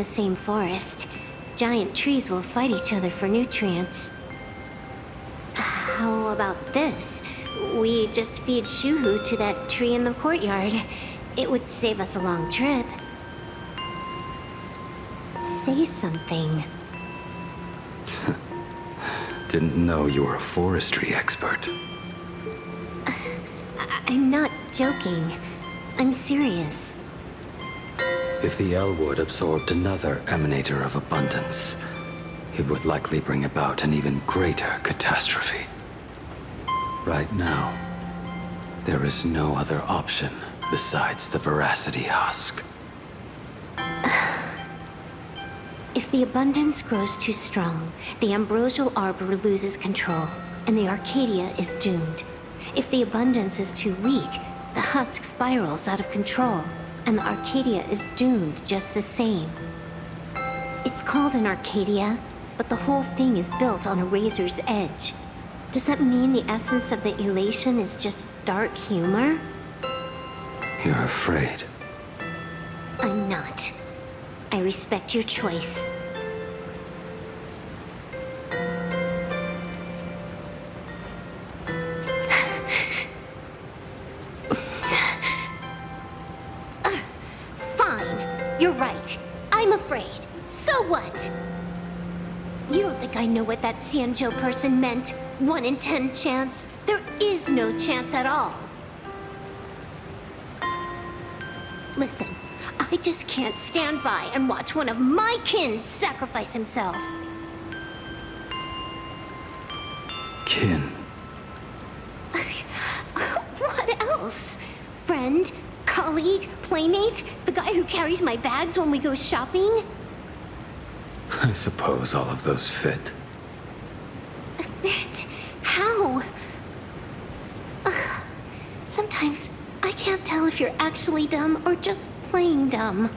the same forest. Giant trees will fight each other for nutrients. How about this? We just feed Shuhu to that tree in the courtyard. It would save us a long trip. Say something. Didn't know you were a forestry expert. I'm not joking. I'm serious. If the Elwood absorbed another emanator of abundance, it would likely bring about an even greater catastrophe. Right now, there is no other option besides the Veracity Husk. If the abundance grows too strong, the Ambrosial Arbor loses control, and the Arcadia is doomed. If the abundance is too weak, the husk spirals out of control, and the Arcadia is doomed just the same. It's called an Arcadia, but the whole thing is built on a razor's edge. Does that mean the essence of the elation is just dark humor? You're afraid. I'm not. I respect your choice. Fine. You're right. I'm afraid. So what? You don't think I know what that Xianzhou person meant? 1 in 10 chance? There is no chance at all. Listen, I just can't stand by and watch one of my kin sacrifice himself. Kin? What else? Friend? Colleague? Playmate? The guy who carries my bags when we go shopping? I suppose all of those fit. Fit? How? Sometimes I can't tell if you're actually dumb or just plain dumb.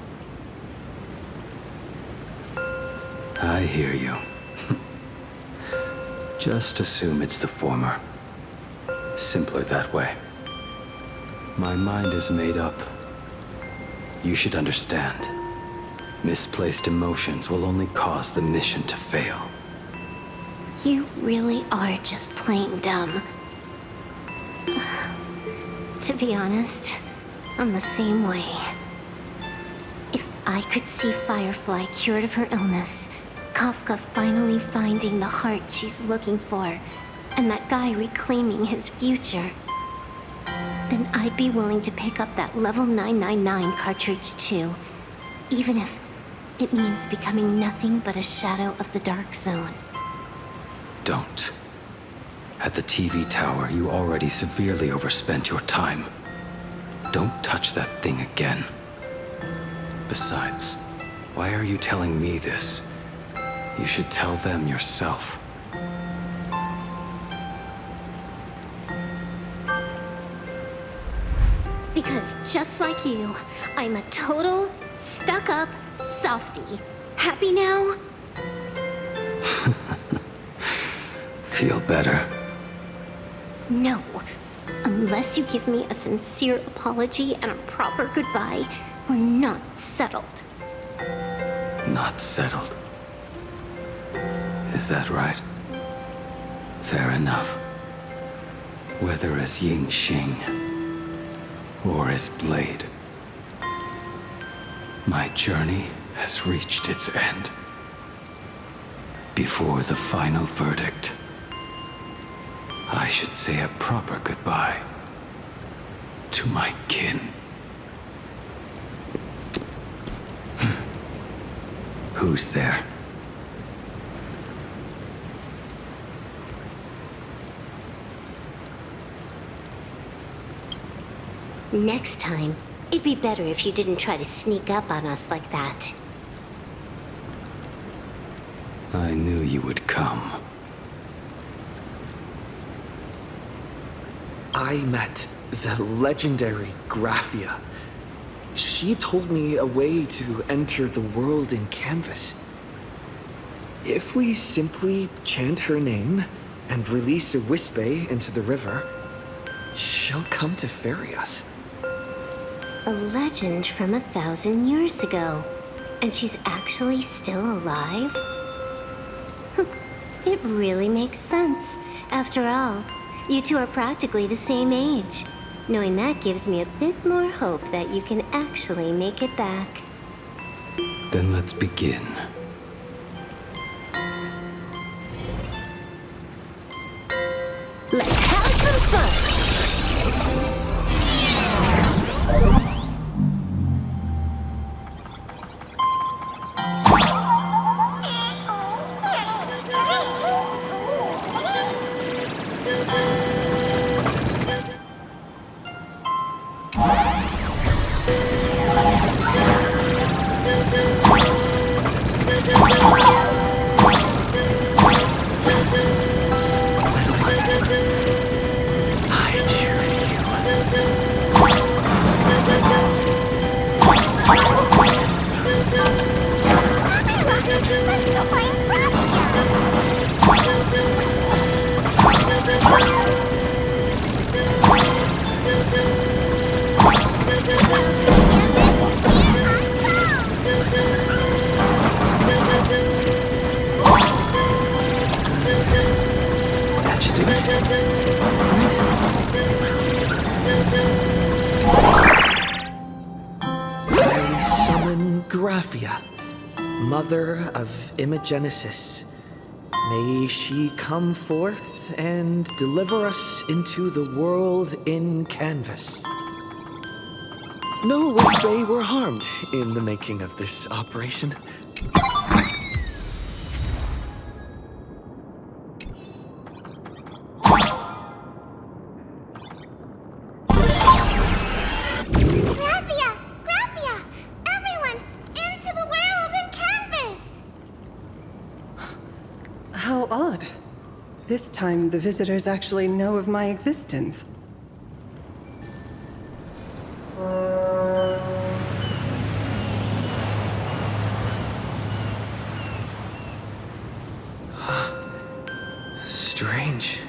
I hear you. Just assume it's the former. Simpler that way. My mind is made up. You should understand. Misplaced emotions will only cause the mission to fail. You really are just plain dumb. To be honest, I'm the same way. If I could see Firefly cured of her illness, Kafka finally finding the heart she's looking for, and that guy reclaiming his future, then I'd be willing to pick up that level 999 cartridge too, even if it means becoming nothing but a shadow of the Dark Zone. Don't. At the TV tower, you already severely overspent your time. Don't touch that thing again. Besides, why are you telling me this? You should tell them yourself. Because just like you, I'm a total, stuck-up softie. Happy now? Feel better? No. Unless you give me a sincere apology and a proper goodbye, we're not settled. Not settled. Is that right? Fair enough. Whether as Ying Xing or as Blade, my journey has reached its end. Before the final verdict, I should say a proper goodbye to my kin. Who's there? Next time, it'd be better if you didn't try to sneak up on us like that. I knew you would come. I met the legendary Graphia. She told me a way to enter the world in canvas. If we simply chant her name and release a Wispe into the river, she'll come to ferry us. A legend from 1,000 years ago. And she's actually still alive? It really makes sense. After all, you two are practically the same age. Knowing that gives me a bit more hope that you can actually make it back. Then let's begin. Let's have some fun! Mother of Imogenesis, may she come forth and deliver us into the world in canvas. No Wispe were harmed in the making of this operation. How odd. This time, the visitors actually know of my existence. Strange.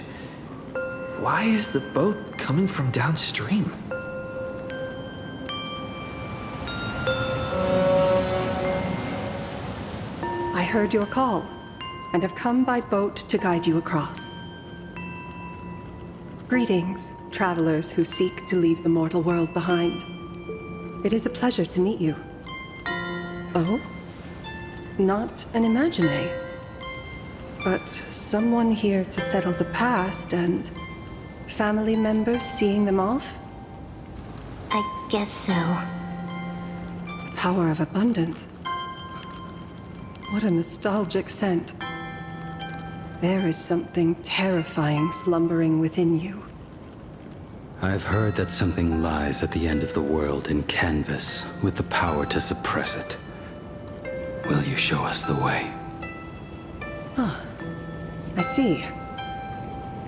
Why is the boat coming from downstream? I heard your call, and have come by boat to guide you across. Greetings, travelers who seek to leave the mortal world behind. It is a pleasure to meet you. Oh? Not an imagine, but someone here to settle the past and family members seeing them off? I guess so. The power of abundance. What a nostalgic scent. There is something terrifying slumbering within you. I've heard that something lies at the end of the world in canvas with the power to suppress it. Will you show us the way? I see.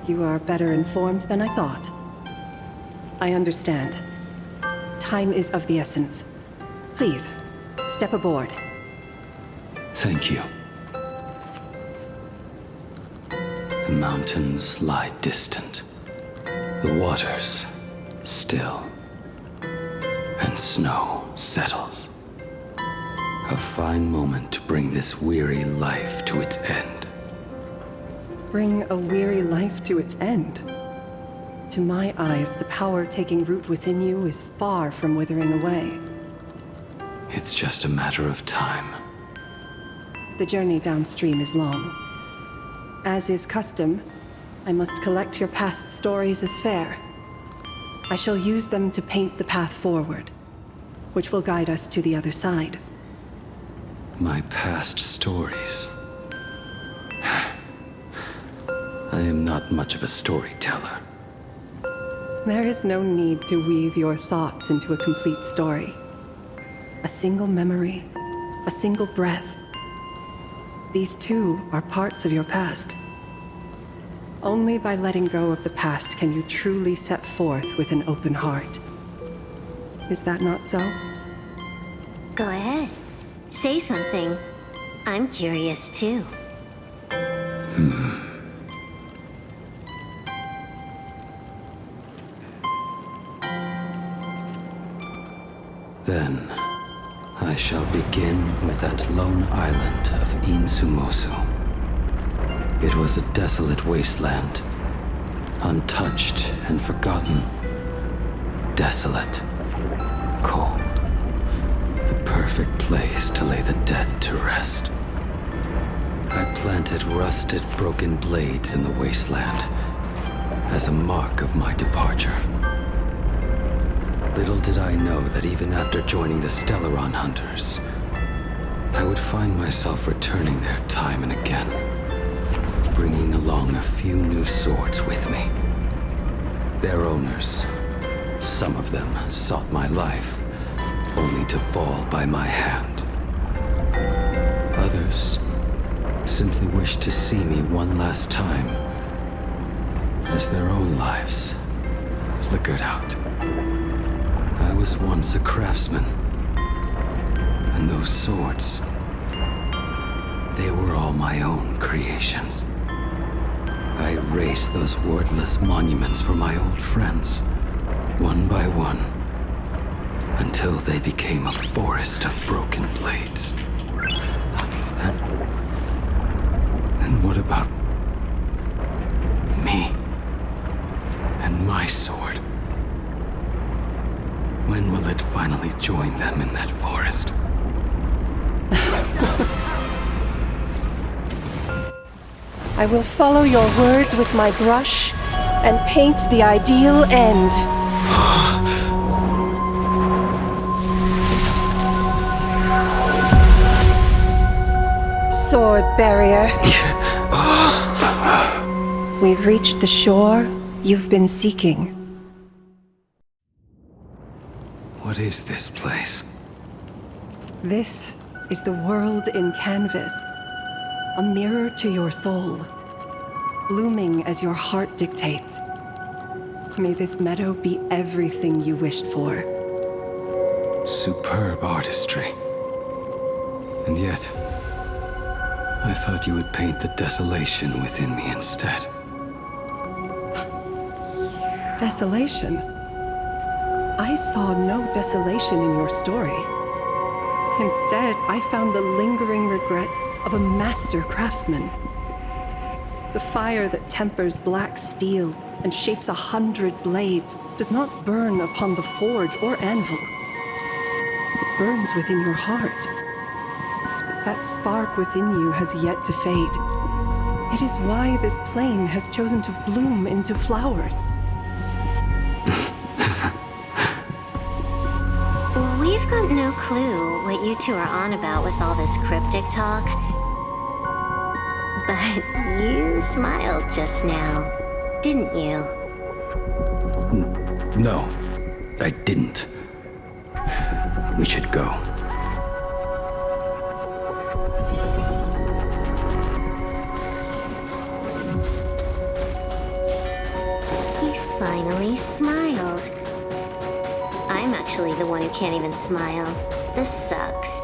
You are better informed than I thought. I understand. Time is of the essence. Please, step aboard. Thank you. The mountains lie distant. The waters still. And snow settles. A fine moment to bring this weary life to its end. Bring a weary life to its end. To my eyes, the power taking root within you is far from withering away. It's just a matter of time. The journey downstream is long. As is custom, I must collect your past stories as fare. I shall use them to paint the path forward, which will guide us to the other side. My past stories. I am not much of a storyteller. There is no need to weave your thoughts into a complete story. A single memory, a single breath. These too are parts of your past. Only by letting go of the past can you truly set forth with an open heart. Is that not so? Go ahead. Say something. I'm curious too. Then, I shall begin with that lone island of Insumosu. It was a desolate wasteland, untouched and forgotten. Desolate, cold, the perfect place to lay the dead to rest. I planted rusted, broken blades in the wasteland as a mark of my departure. Little did I know that even after joining the Stellaron Hunters, I would find myself returning there time and again, bringing along a few new swords with me. Their owners, some of them sought my life, only to fall by my hand. Others simply wished to see me one last time, as their own lives flickered out. I was once a craftsman, and those swords, they were all my own creations. I erased those wordless monuments for my old friends, one by one, until they became a forest of broken blades. And what about me and my sword? When will it finally join them in that forest? I will follow your words with my brush and paint the ideal end. Sword barrier. We've reached the shore you've been seeking. What is this place? This is the world in canvas. A mirror to your soul, blooming as your heart dictates. May this meadow be everything you wished for. Superb artistry. And yet, I thought you would paint the desolation within me instead. Desolation? I saw no desolation in your story. Instead, I found the lingering regrets of a master craftsman. The fire that tempers black steel and shapes 100 blades does not burn upon the forge or anvil. It burns within your heart. That spark within you has yet to fade. It is why this plane has chosen to bloom into flowers. We've got no clue what you two are on about with all this cryptic talk. But you smiled just now, didn't you? No, I didn't. We should go. He finally smiled. I'm actually the one who can't even smile. This sucks.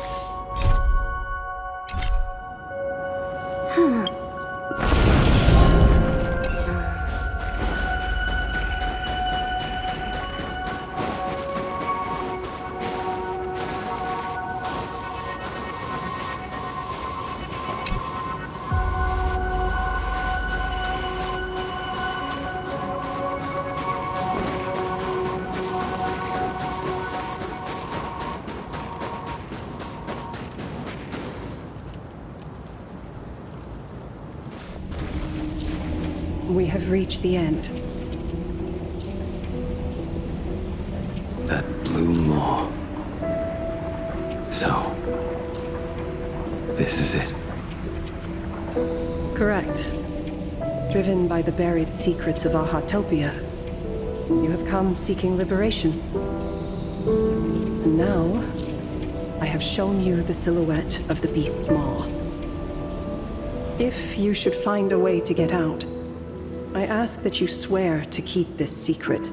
We have reached the end. That blue maw. So, this is it. Correct. Driven by the buried secrets of Ahatopia, you have come seeking liberation. And now, I have shown you the silhouette of the beast's maw. If you should find a way to get out, I ask that you swear to keep this secret.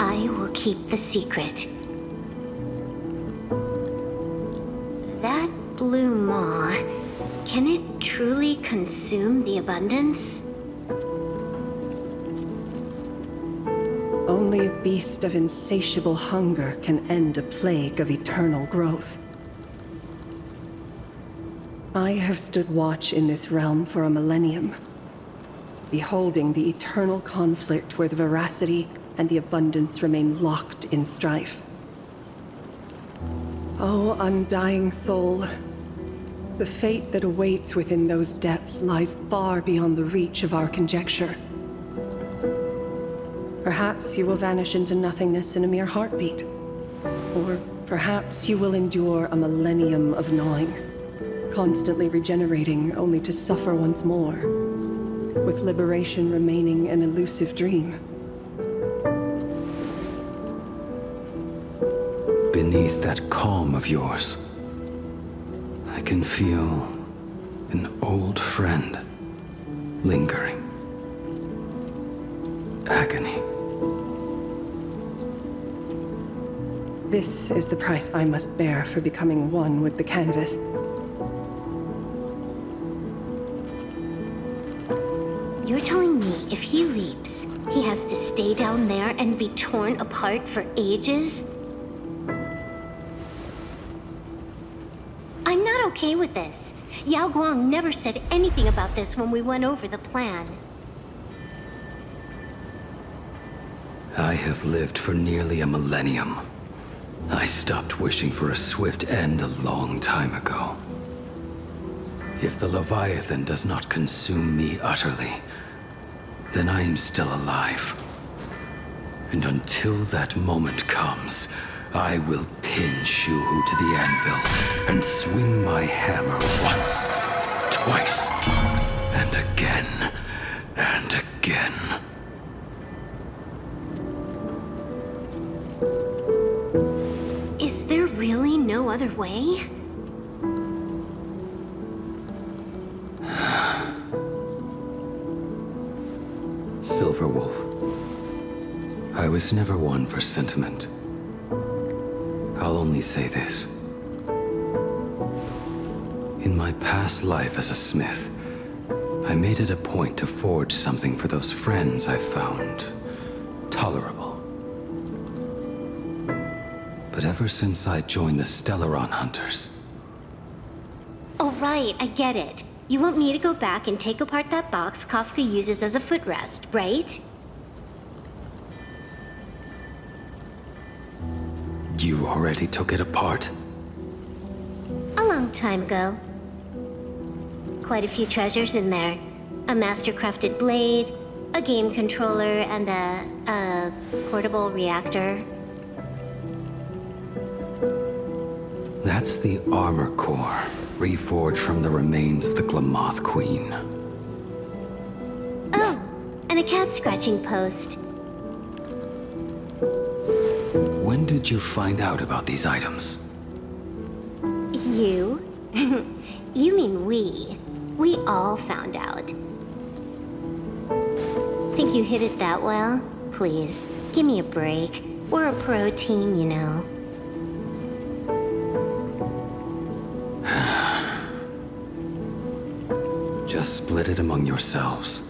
I will keep the secret. That blue maw, can it truly consume the abundance? Only a beast of insatiable hunger can end a plague of eternal growth. I have stood watch in this realm for a millennium, beholding the eternal conflict where the veracity and the abundance remain locked in strife. Oh, undying soul, the fate that awaits within those depths lies far beyond the reach of our conjecture. Perhaps you will vanish into nothingness in a mere heartbeat. Or perhaps you will endure a millennium of gnawing, constantly regenerating only to suffer once more, with liberation remaining an elusive dream. Beneath that calm of yours, I can feel an old friend lingering. Agony. This is the price I must bear for becoming one with the canvas. You're telling me if he leaps, he has to stay down there and be torn apart for ages? I'm not okay with this. Yao Guang never said anything about this when we went over the plan. I have lived for nearly a millennium. I stopped wishing for a swift end a long time ago. If the Leviathan does not consume me utterly, then I am still alive. And until that moment comes, I will pin Shuhu to the anvil and swing my hammer once, twice, and again, and again. Is there really no other way? Silver Wolf, I was never one for sentiment. I'll only say this. In my past life as a smith, I made it a point to forge something for those friends I found tolerable. But ever since I joined the Stellaron Hunters... Oh, right, I get it. You want me to go back and take apart that box Kafka uses as a footrest, right? You already took it apart? A long time ago. Quite a few treasures in there. A master-crafted blade, a game controller, and a portable reactor. That's the armor core, reforged from the remains of the Glamoth Queen. Oh, and a cat-scratching post. When did you find out about these items? You? You mean we. We all found out. Think you hid it that well? Please, give me a break. We're a pro team, you know. Just split it among yourselves.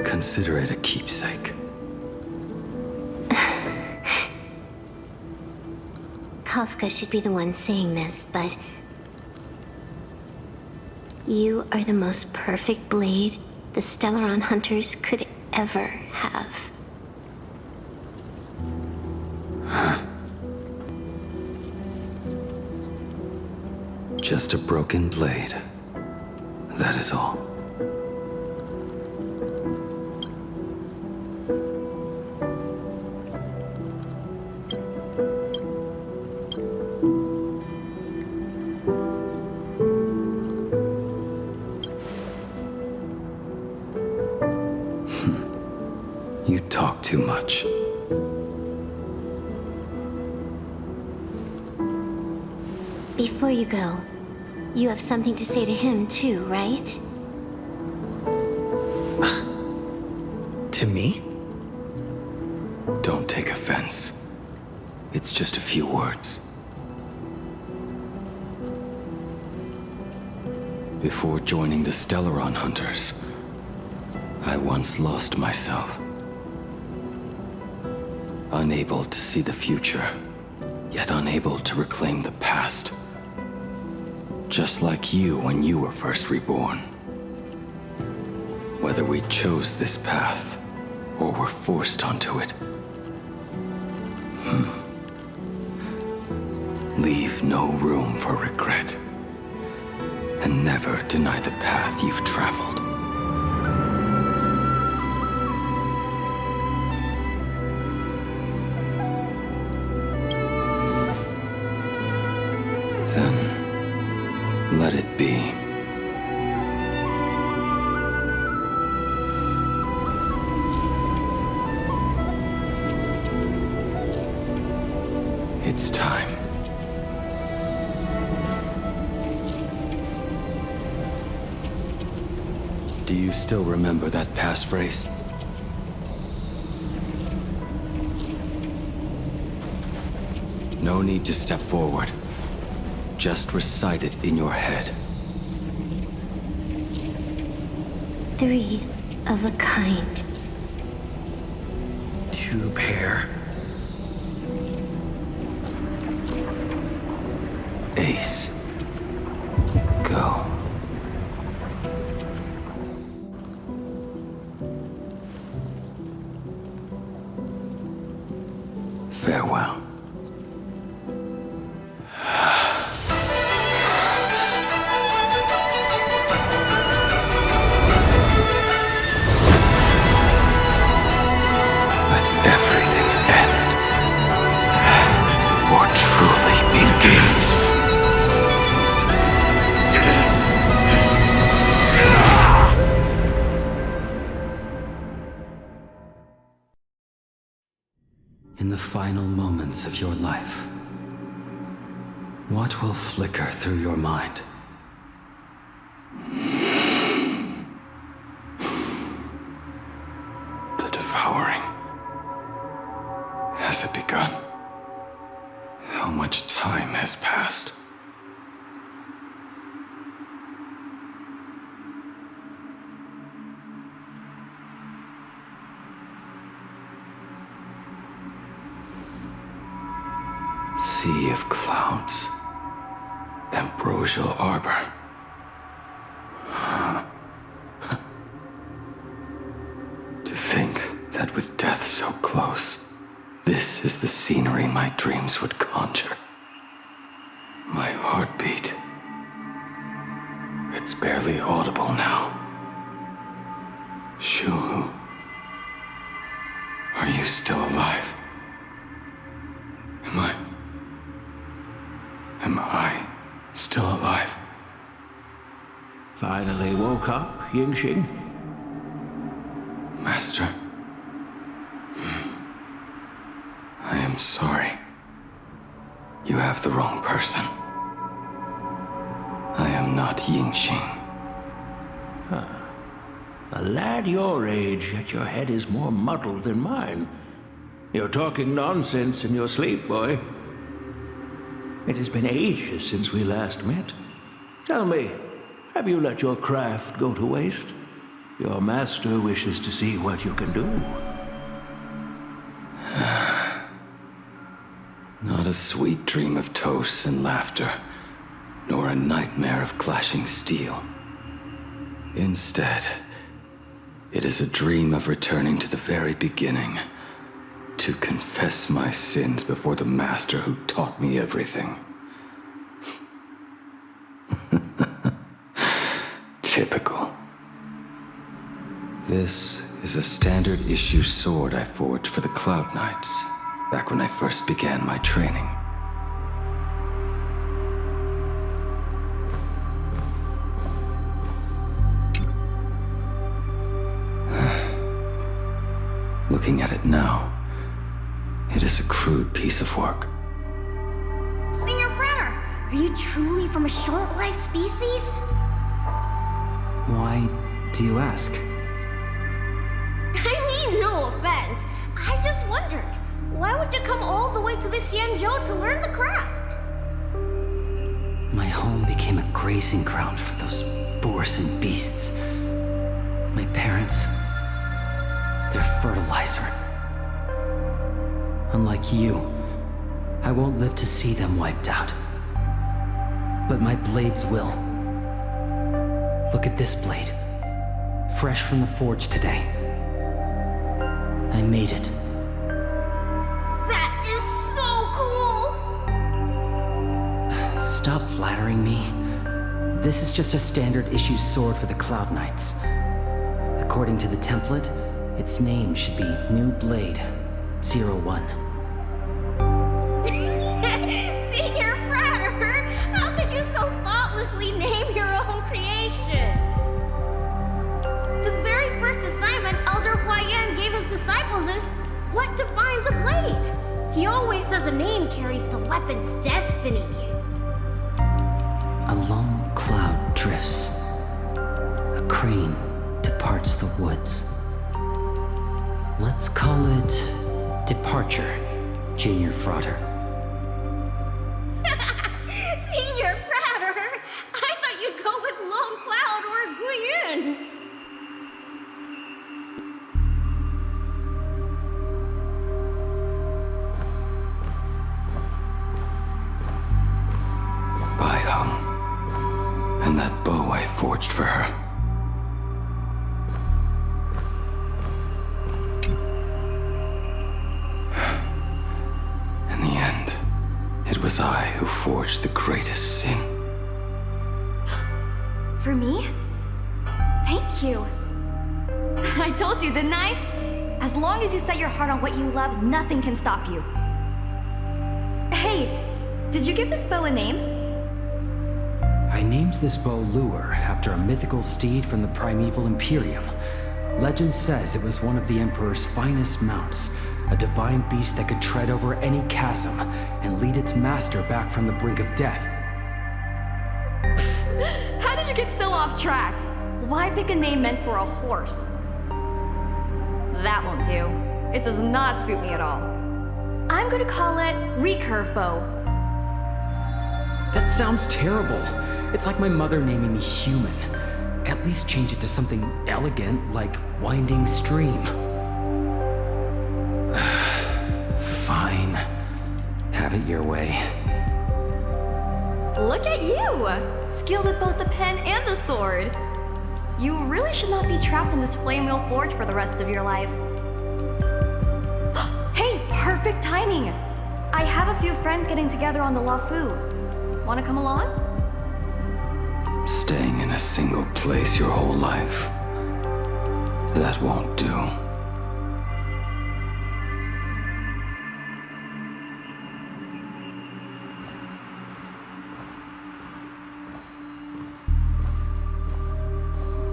Consider it a keepsake. Kafka should be the one saying this, but... You are the most perfect blade the Stellaron Hunters could ever have. Just a broken blade. That is all. You talk too much. Before you go, you have something to say to him too, right? To me? Don't take offense. It's just a few words. Before joining the Stellaron Hunters, I once lost myself. Unable to see the future, yet unable to reclaim the past. Just like you when you were first reborn. Whether we chose this path, or were forced onto it. Leave no room for regret. And never deny the path you've traveled. Then, let it be. It's time. Do you still remember that passphrase? No need to step forward. Just recite it in your head. 3 of a kind. 2 pair. Ace. Go. Farewell. Let everything end, or truly begin. In the final moments of your life, what will flicker through your mind? The devouring. Has it begun? How much time has passed? Sea of clouds. Ambrosial arbor. To think that with death so close, this is the scenery my dreams would conjure. My heartbeat. It's barely audible now. Shuhu. Are you still alive? Am I still alive? Finally woke up, Yingxing? Master. I am sorry. You have the wrong person. I am not Yingxing. A lad your age, yet your head is more muddled than mine. You're talking nonsense in your sleep, boy. It has been ages since we last met. Tell me, have you let your craft go to waste? Your master wishes to see what you can do. Not a sweet dream of toasts and laughter, nor a nightmare of clashing steel. Instead, it is a dream of returning to the very beginning, to confess my sins before the master who taught me everything. Typical. This is a standard issue sword I forged for the Cloud Knights, back when I first began my training. Looking at it now, it is a crude piece of work. Senior Frater, are you truly from a short-lived species? Why do you ask? I mean, no offense. I just wondered, why would you come all the way to this Yanzhou to learn the craft? My home became a grazing ground for those boars and beasts. My parents, their fertilizer. Unlike you, I won't live to see them wiped out. But my blades will. Look at this blade. Fresh from the forge today. I made it. That is so cool! Stop flattering me. This is just a standard issue sword for the Cloud Knights. According to the template, its name should be New Blade 01. Senior Frater! How could you so thoughtlessly name your own creation? The very first assignment Elder Huayan gave his disciples is what defines a blade? He always says a name carries the weapon's destiny. A long cloud drifts. A crane departs the woods. Let's call it Departure, Junior Frater. Senior Frater! I thought you'd go with Lone Cloud or Guiyun! By Hung. And that bow I forged for her. In the end, it was I who forged the greatest sin. For me? Thank you. I told you, didn't I? As long as you set your heart on what you love, nothing can stop you. Hey, did you give this bow a name? I named this bow Lure after a mythical steed from the primeval Imperium. Legend says it was one of the Emperor's finest mounts, a divine beast that could tread over any chasm and lead its master back from the brink of death. How did you get so off track? Why pick a name meant for a horse? That won't do. It does not suit me at all. I'm gonna call it Recurve Bow. That sounds terrible. It's like my mother naming me Human. At least change it to something elegant like Winding Stream. Fine. Have it your way. Look at you! Skilled with both the pen and the sword. You really should not be trapped in this flame wheel forge for the rest of your life. Hey, perfect timing! I have a few friends getting together on the Lafu. Wanna come along? Staying in a single place your whole life. That won't do.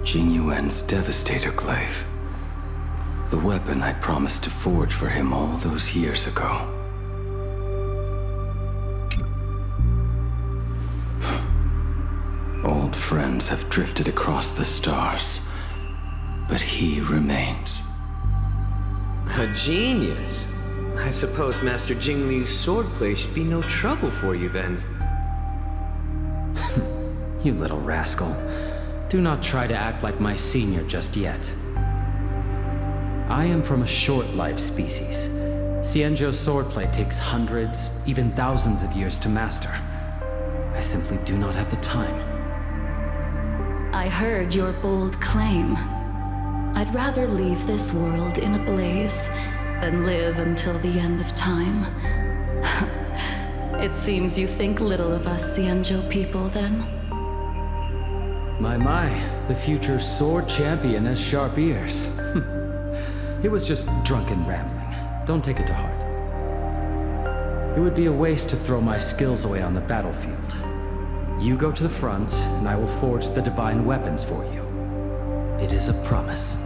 Jing Yuan's Devastator Glaive. The weapon I promised to forge for him all those years ago. Old friends have drifted across the stars, but he remains. A genius. I suppose Master Jing Li's swordplay should be no trouble for you then. You little rascal. Do not try to act like my senior just yet. I am from a short-lived species. Xianzhou's swordplay takes hundreds, even thousands of years to master. I simply do not have the time. I heard your bold claim. I'd rather leave this world in a blaze than live until the end of time. It seems you think little of us Xianzhou people, then? My, the future sword champion has sharp ears. It was just drunken rambling. Don't take it to heart. It would be a waste to throw my skills away on the battlefield. You go to the front, and I will forge the divine weapons for you. It is a promise.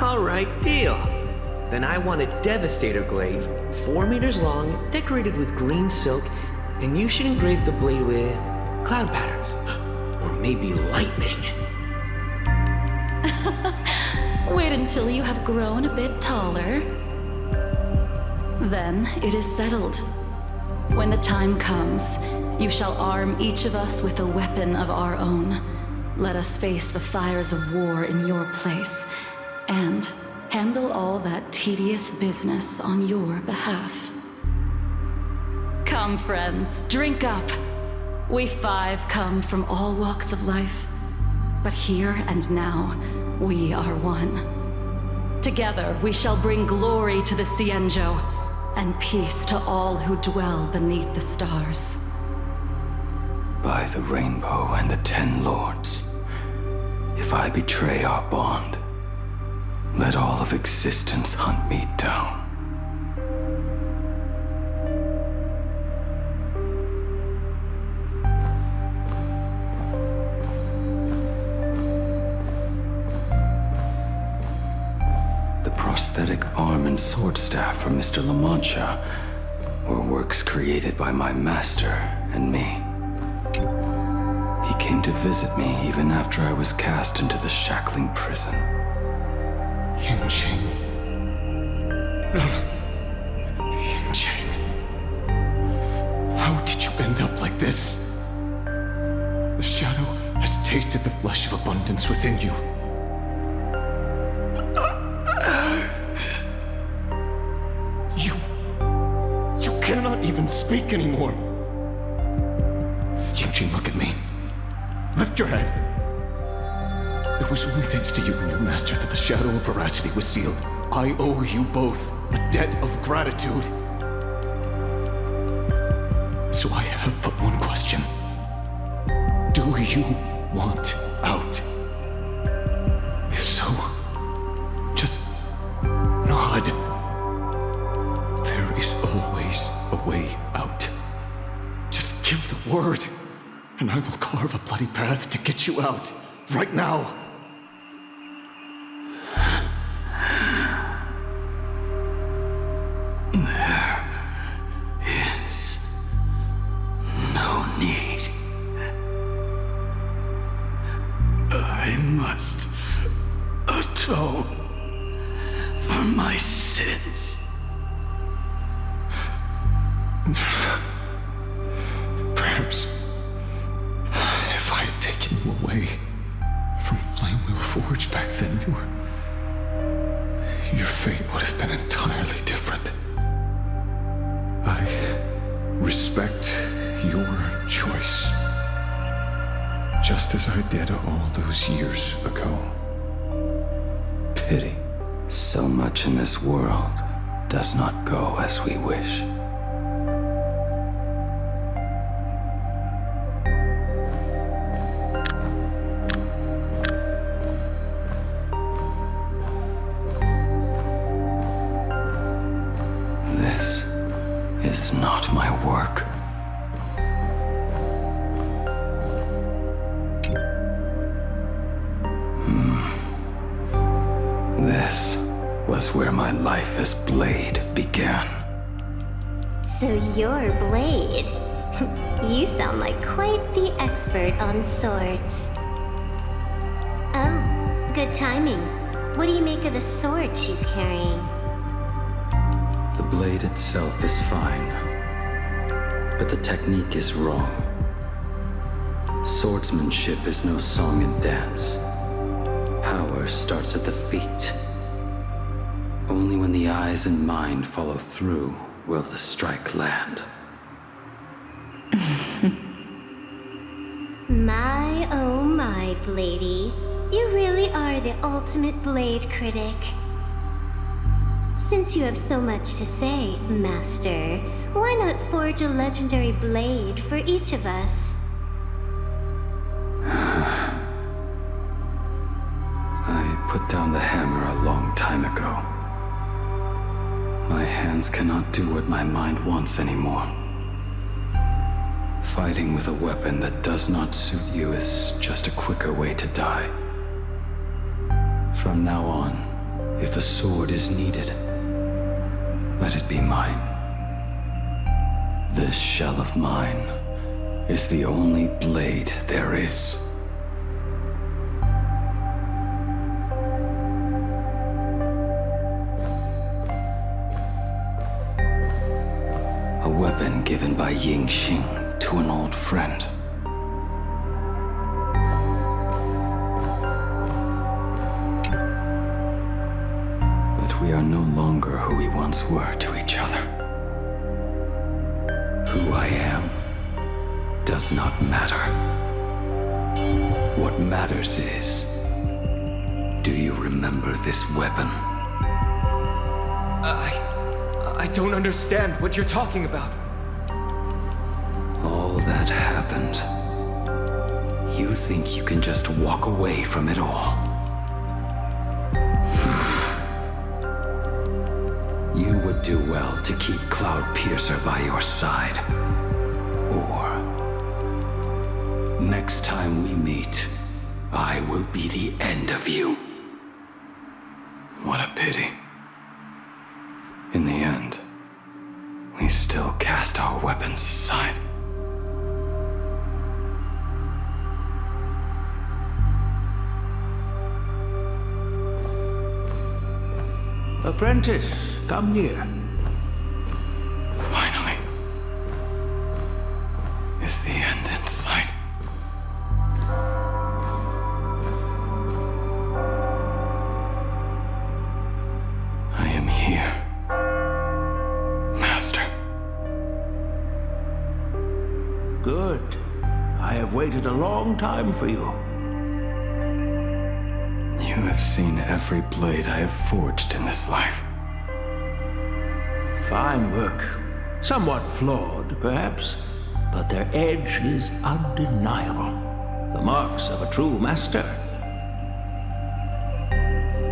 All right, deal. Then I want a Devastator Glaive, 4 meters long, decorated with green silk, and you should engrave the blade with cloud patterns. Or maybe lightning. Wait until you have grown a bit taller. Then it is settled. When the time comes, you shall arm each of us with a weapon of our own. Let us face the fires of war in your place, and handle all that tedious business on your behalf. Come, friends, drink up. We five come from all walks of life, but here and now, we are one. Together, we shall bring glory to the Xianzhou and peace to all who dwell beneath the stars. By the rainbow and the 10 lords, if I betray our bond, let all of existence hunt me down. The prosthetic arm and sword staff from Mr. La Mancha were works created by my master and me. He came to visit me even after I was cast into the shackling prison. Yingqing. No. Yingqing. How did you end up like this? The shadow has tasted the flesh of abundance within you. You cannot even speak anymore. Yingqing, look at me. Lift your head. It was only thanks to you and your master that the shadow of veracity was sealed. I owe you both a debt of gratitude. So I have but one question. Do you want out? If so, just nod. There is always a way out. Just give the word, and I will carve a bloody path to get you out, right now. There is no need. I must atone for my sins. Perhaps if I had taken you away from Flamewheel Forge back then, your fate would have been entirely different. I respect your choice, just as I did all those years ago. Pity. So much in this world does not go as we wish. This is not my work. This was where my life as Blade began. So you're Blade. You sound like quite the expert on swords. Oh, good timing. What do you make of the sword she's carrying? The blade itself is fine, but the technique is wrong. Swordsmanship is no song and dance. Power starts at the feet. Only when the eyes and mind follow through will the strike land. My, oh my, Bladey. You really are the ultimate blade critic. Since you have so much to say, Master, why not forge a legendary blade for each of us? I put down the hammer a long time ago. My hands cannot do what my mind wants anymore. Fighting with a weapon that does not suit you is just a quicker way to die. From now on, if a sword is needed, let it be mine. This shell of mine is the only blade there is. A weapon given by Yingqing to an old friend. who we once were to each other. Who I am does not matter. What matters is, do you remember this weapon? I don't understand what you're talking about. All that happened. You think you can just walk away from it all? You would do well to keep Cloudpiercer by your side. Or, next time we meet, I will be the end of you. What a pity. In the end, we still cast our weapons aside. Apprentice, come near. Finally. Is the end in sight? I am here, Master. Good. I have waited a long time for you. You have seen every blade I have forged in this life. Fine work. Somewhat flawed, perhaps, but their edge is undeniable. The marks of a true master.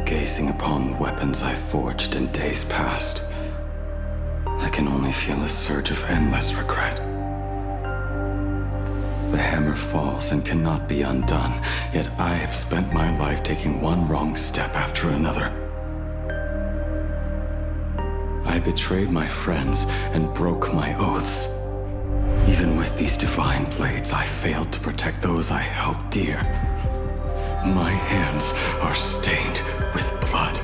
Gazing upon the weapons I forged in days past, I can only feel a surge of endless regret. The hammer falls and cannot be undone, yet I have spent my life taking one wrong step after another. I betrayed my friends and broke my oaths. Even with these divine blades, I failed to protect those I held dear. My hands are stained with blood.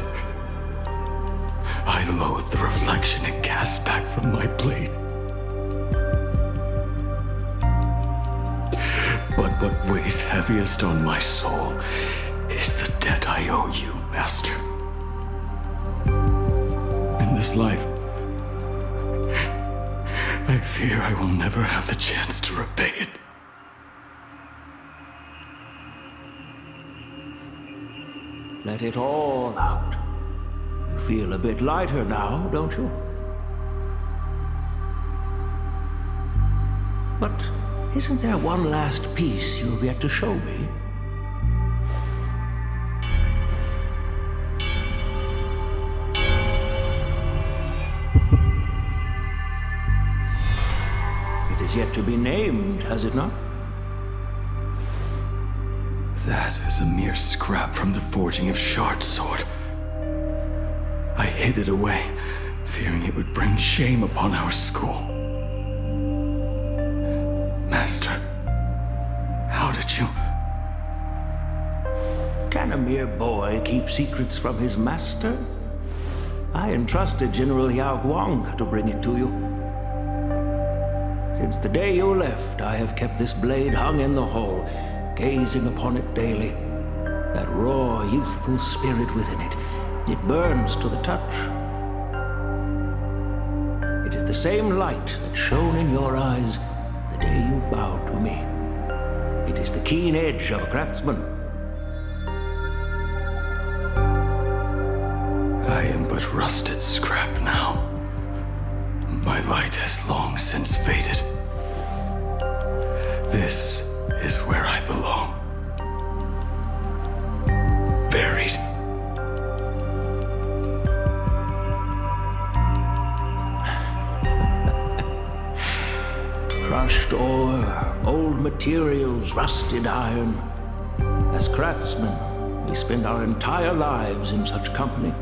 I loathe the reflection it casts back from my blade. But what weighs heaviest on my soul is the debt I owe you, Master. In this life, I fear I will never have the chance to repay it. Let it all out. You feel a bit lighter now, don't you? But isn't there one last piece you've yet to show me? It is yet to be named, has it not? That is a mere scrap from the forging of Shard's sword. I hid it away, fearing it would bring shame upon our school. Master, how did you... Can a mere boy keep secrets from his master? I entrusted General Wong to bring it to you. Since the day you left, I have kept this blade hung in the hall, gazing upon it daily. That raw, youthful spirit within it, it burns to the touch. It is the same light that shone in your eyes the day you bowed to me. It is the keen edge of a craftsman. I am but rusted scrap now. My light has long since faded. This is where I belong. Buried. Crushed ore, old materials, rusted iron. As craftsmen, we spend our entire lives in such company.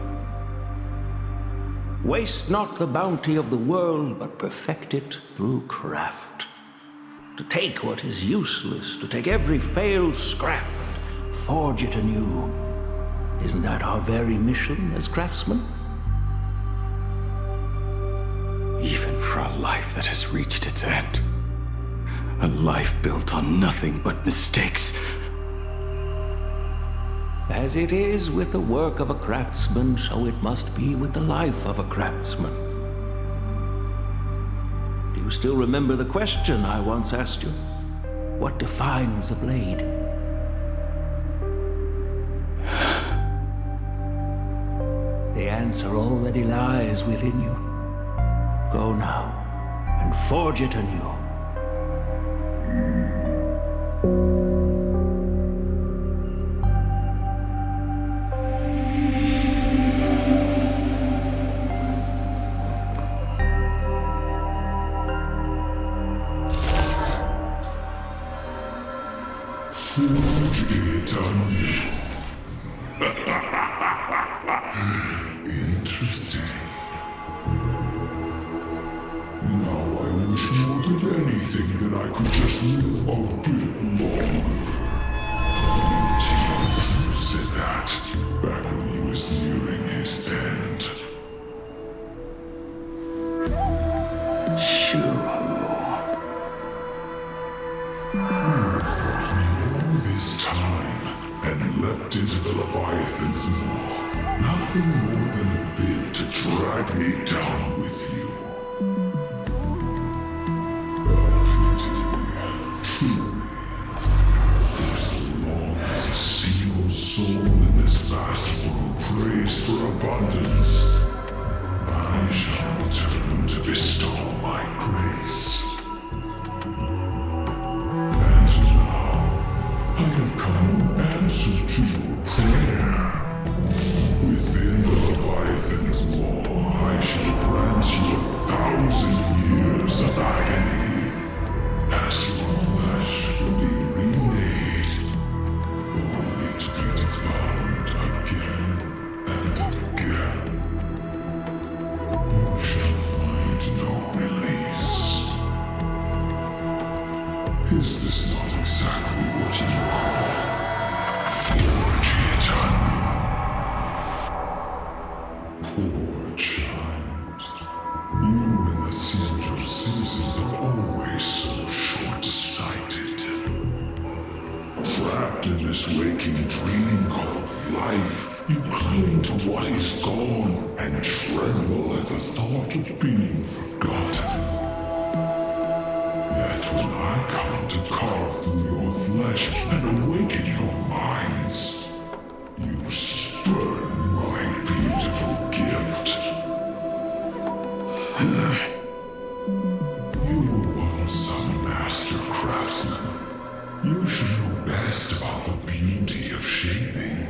Waste not the bounty of the world, but perfect it through craft. To take what is useless, to take every failed scrap, and forge it anew. Isn't that our very mission as craftsmen? Even for a life that has reached its end. A life built on nothing but mistakes. As it is with the work of a craftsman, so it must be with the life of a craftsman. Do you still remember the question I once asked you? What defines a blade? The answer already lies within you. Go now and forge it anew. Forge it anew. Interesting. Now I wish more than anything that I could just live a bit longer. Jinsu said that back when he was nearing his end. This time and leapt into the Leviathan's maw. Nothing more than a bit to drag me down with you. Truly, for so long as a single soul in this vast world prays for abundance, I shall return to bestow my grace. I have come in answer to your prayer. Within the Leviathan's maw, I shall grant you 1,000 years of agony, as your flesh will be remade, only to be devoured again and again. You shall find no release. Is this not exactly what you call forge it anew? Poor child. You and the Xinzhou citizens are always so short-sighted. Trapped in this waking dream called life, you cling to what is gone and tremble at the thought of being forgotten. Yet when I come to carve through your flesh and awaken your minds, you spurn my beautiful gift. You were once a master craftsman. You should know best about the beauty of shaping.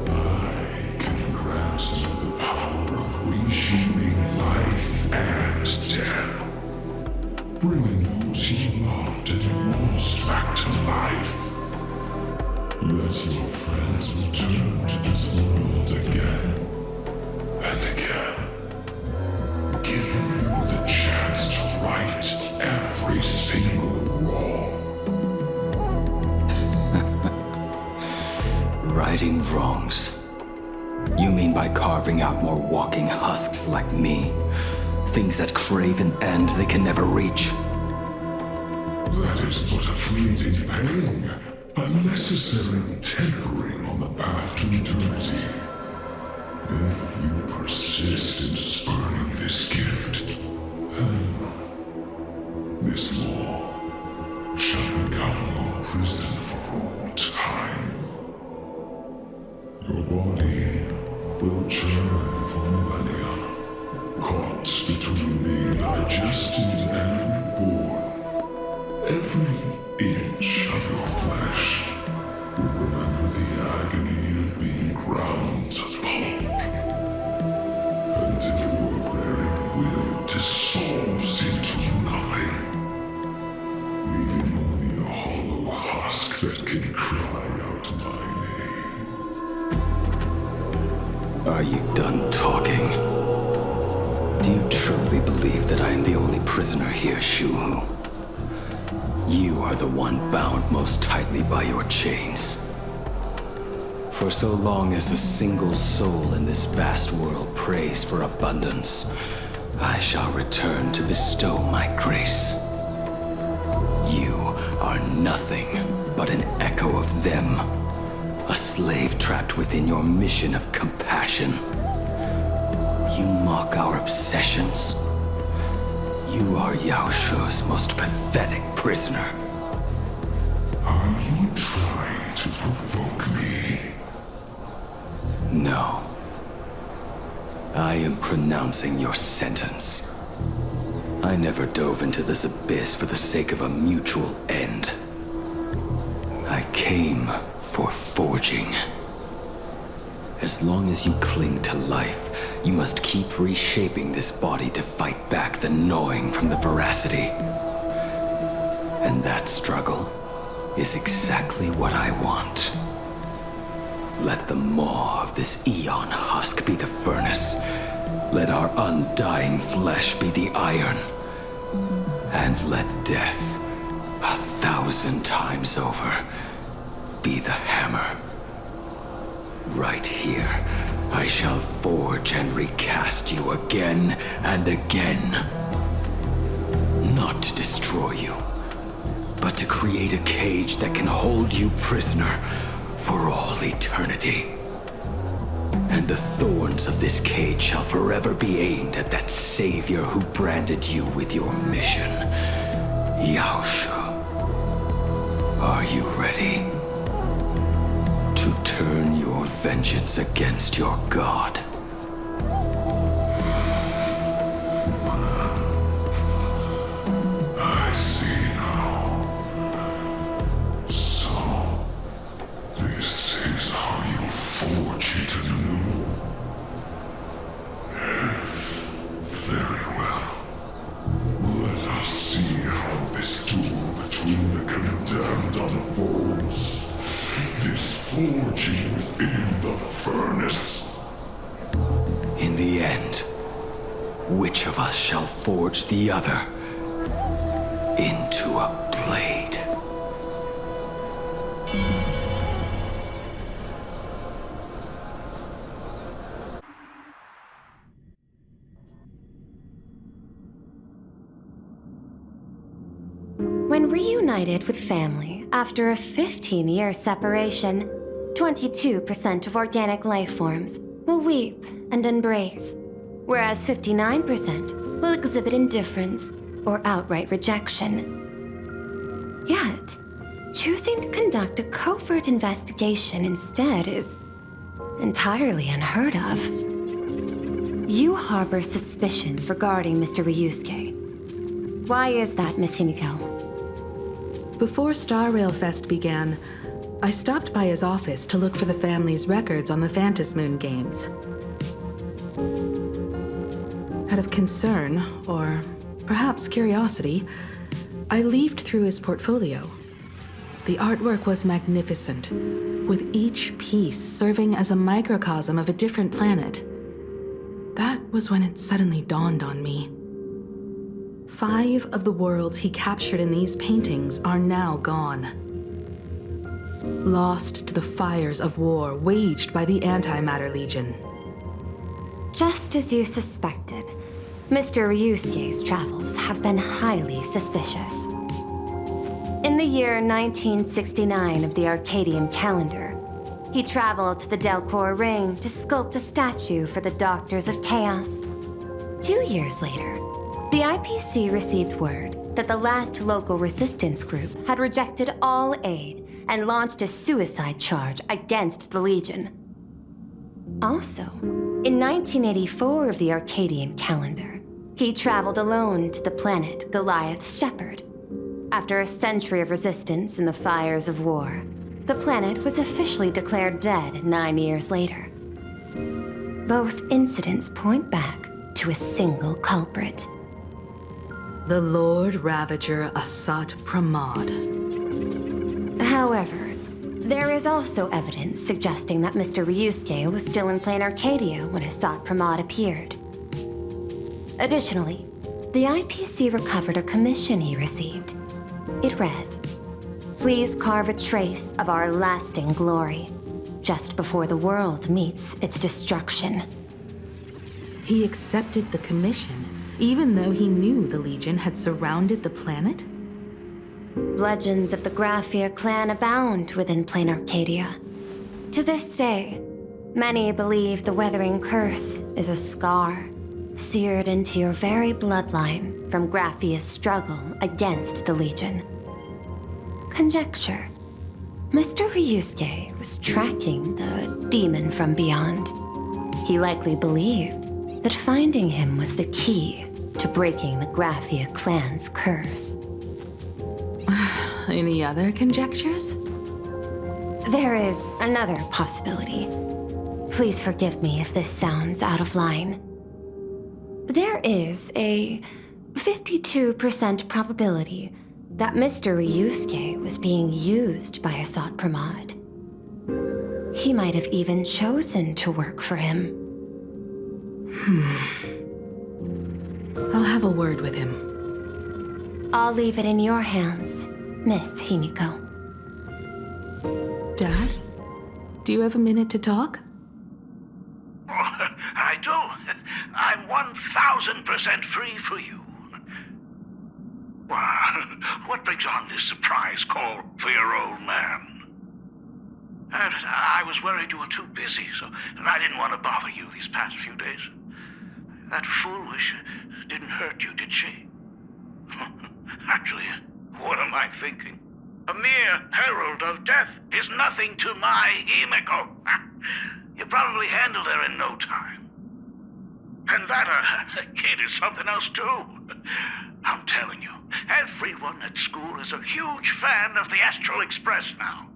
I can grant you the power of reshaping life and death, bringing those you loved and lost back to life. Let your friends return to this world again and again, giving you the chance to right every single wrong. Righting wrongs? You mean by carving out more walking husks like me? Things that crave an end they can never reach? That is but a fleeting pang, a necessary tempering on the path to eternity. If you persist in spurning this gift, this law shall become your prison for all time. Your body will churn for millennia, caught between being digested and reborn. Every inch of your flesh will remember the agony of being ground to pulp, until your very will dissolves into nothing, leaving only a hollow husk that can cry out my name. Are you done talking? Do you truly believe that I am the only prisoner here, Shuhu? You are the one bound most tightly by your chains. For so long as a single soul in this vast world prays for abundance, I shall return to bestow my grace. You are nothing but an echo of them, A slave trapped within your mission of compassion. You mock our obsessions. You are Yao Shu's most pathetic prisoner. Are you trying to provoke me? No. I am pronouncing your sentence. I never dove into this abyss for the sake of a mutual end. I came for forging. As long as you cling to life, you must keep reshaping this body to fight back the gnawing from the veracity. And that struggle is exactly what I want. Let the maw of this eon husk be the furnace. Let our undying flesh be the iron. And let death, 1,000 times over, be the hammer. Right here, I shall forge and recast you again and again. Not to destroy you, but to create a cage that can hold you prisoner for all eternity. And the thorns of this cage shall forever be aimed at that savior who branded you with your mission. Yao Shu. Are you ready to turn your vengeance against your god? I see now. So, this is how you forge it anew. Very well. Let us see how this duel between the condemned unfolds. This forging within the furnace. In the end, which of us shall forge the other into a blade? When reunited with family after a 15-year separation, 22% of organic life forms will weep and embrace, whereas 59% will exhibit indifference or outright rejection. Yet, choosing to conduct a covert investigation instead is entirely unheard of. You harbor suspicions regarding Mr. Ryusuke. Why is that, Miss Himeko? Before Star Rail Fest began, I stopped by his office to look for the family's records on the Phantom Moon games. Out of concern, or perhaps curiosity, I leafed through his portfolio. The artwork was magnificent, with each piece serving as a microcosm of a different planet. That was when it suddenly dawned on me. 5 of the worlds he captured in these paintings are now gone. Lost to the fires of war waged by the Antimatter Legion. Just as you suspected, Mr. Ryusuke's travels have been highly suspicious. In the year 1969 of the Arcadian calendar, he traveled to the Delcor Ring to sculpt a statue for the Doctors of Chaos. 2 years later, the IPC received word that the last local resistance group had rejected all aid and launched a suicide charge against the Legion. Also, in 1984 of the Arcadian calendar, he traveled alone to the planet Goliath's Shepherd. After a century of resistance in the fires of war, the planet was officially declared dead 9 years later. Both incidents point back to a single culprit. The Lord Ravager Asat Pramod. However, there is also evidence suggesting that Mr. Ryusuke was still in Planarcadia when Asat Pramod appeared. Additionally, the IPC recovered a commission he received. It read, "Please carve a trace of our lasting glory, just before the world meets its destruction." He accepted the commission, even though he knew the Legion had surrounded the planet? Legends of the Graphia clan abound within Planarcadia. To this day, many believe the Weathering Curse is a scar seared into your very bloodline from Graphia's struggle against the Legion. Conjecture. Mr. Ryusuke was tracking the demon from beyond. He likely believed that finding him was the key to breaking the Graphia clan's curse. Any other conjectures? There is another possibility. Please forgive me if this sounds out of line. There is a 52% probability that Mr. Ryusuke was being used by Asat Pramod. He might have even chosen to work for him. I'll have a word with him. I'll leave it in your hands, Miss Himeko. Dad? Do you have a minute to talk? I do. I'm 1000% free for you. What brings on this surprise call for your old man? I was worried you were too busy, so I didn't want to bother you these past few days. That foolish didn't hurt you, did she? Actually, what am I thinking? A mere herald of death is nothing to my Himeko. You probably handled her in no time. And that kid is something else too. I'm telling you, everyone at school is a huge fan of the Astral Express now.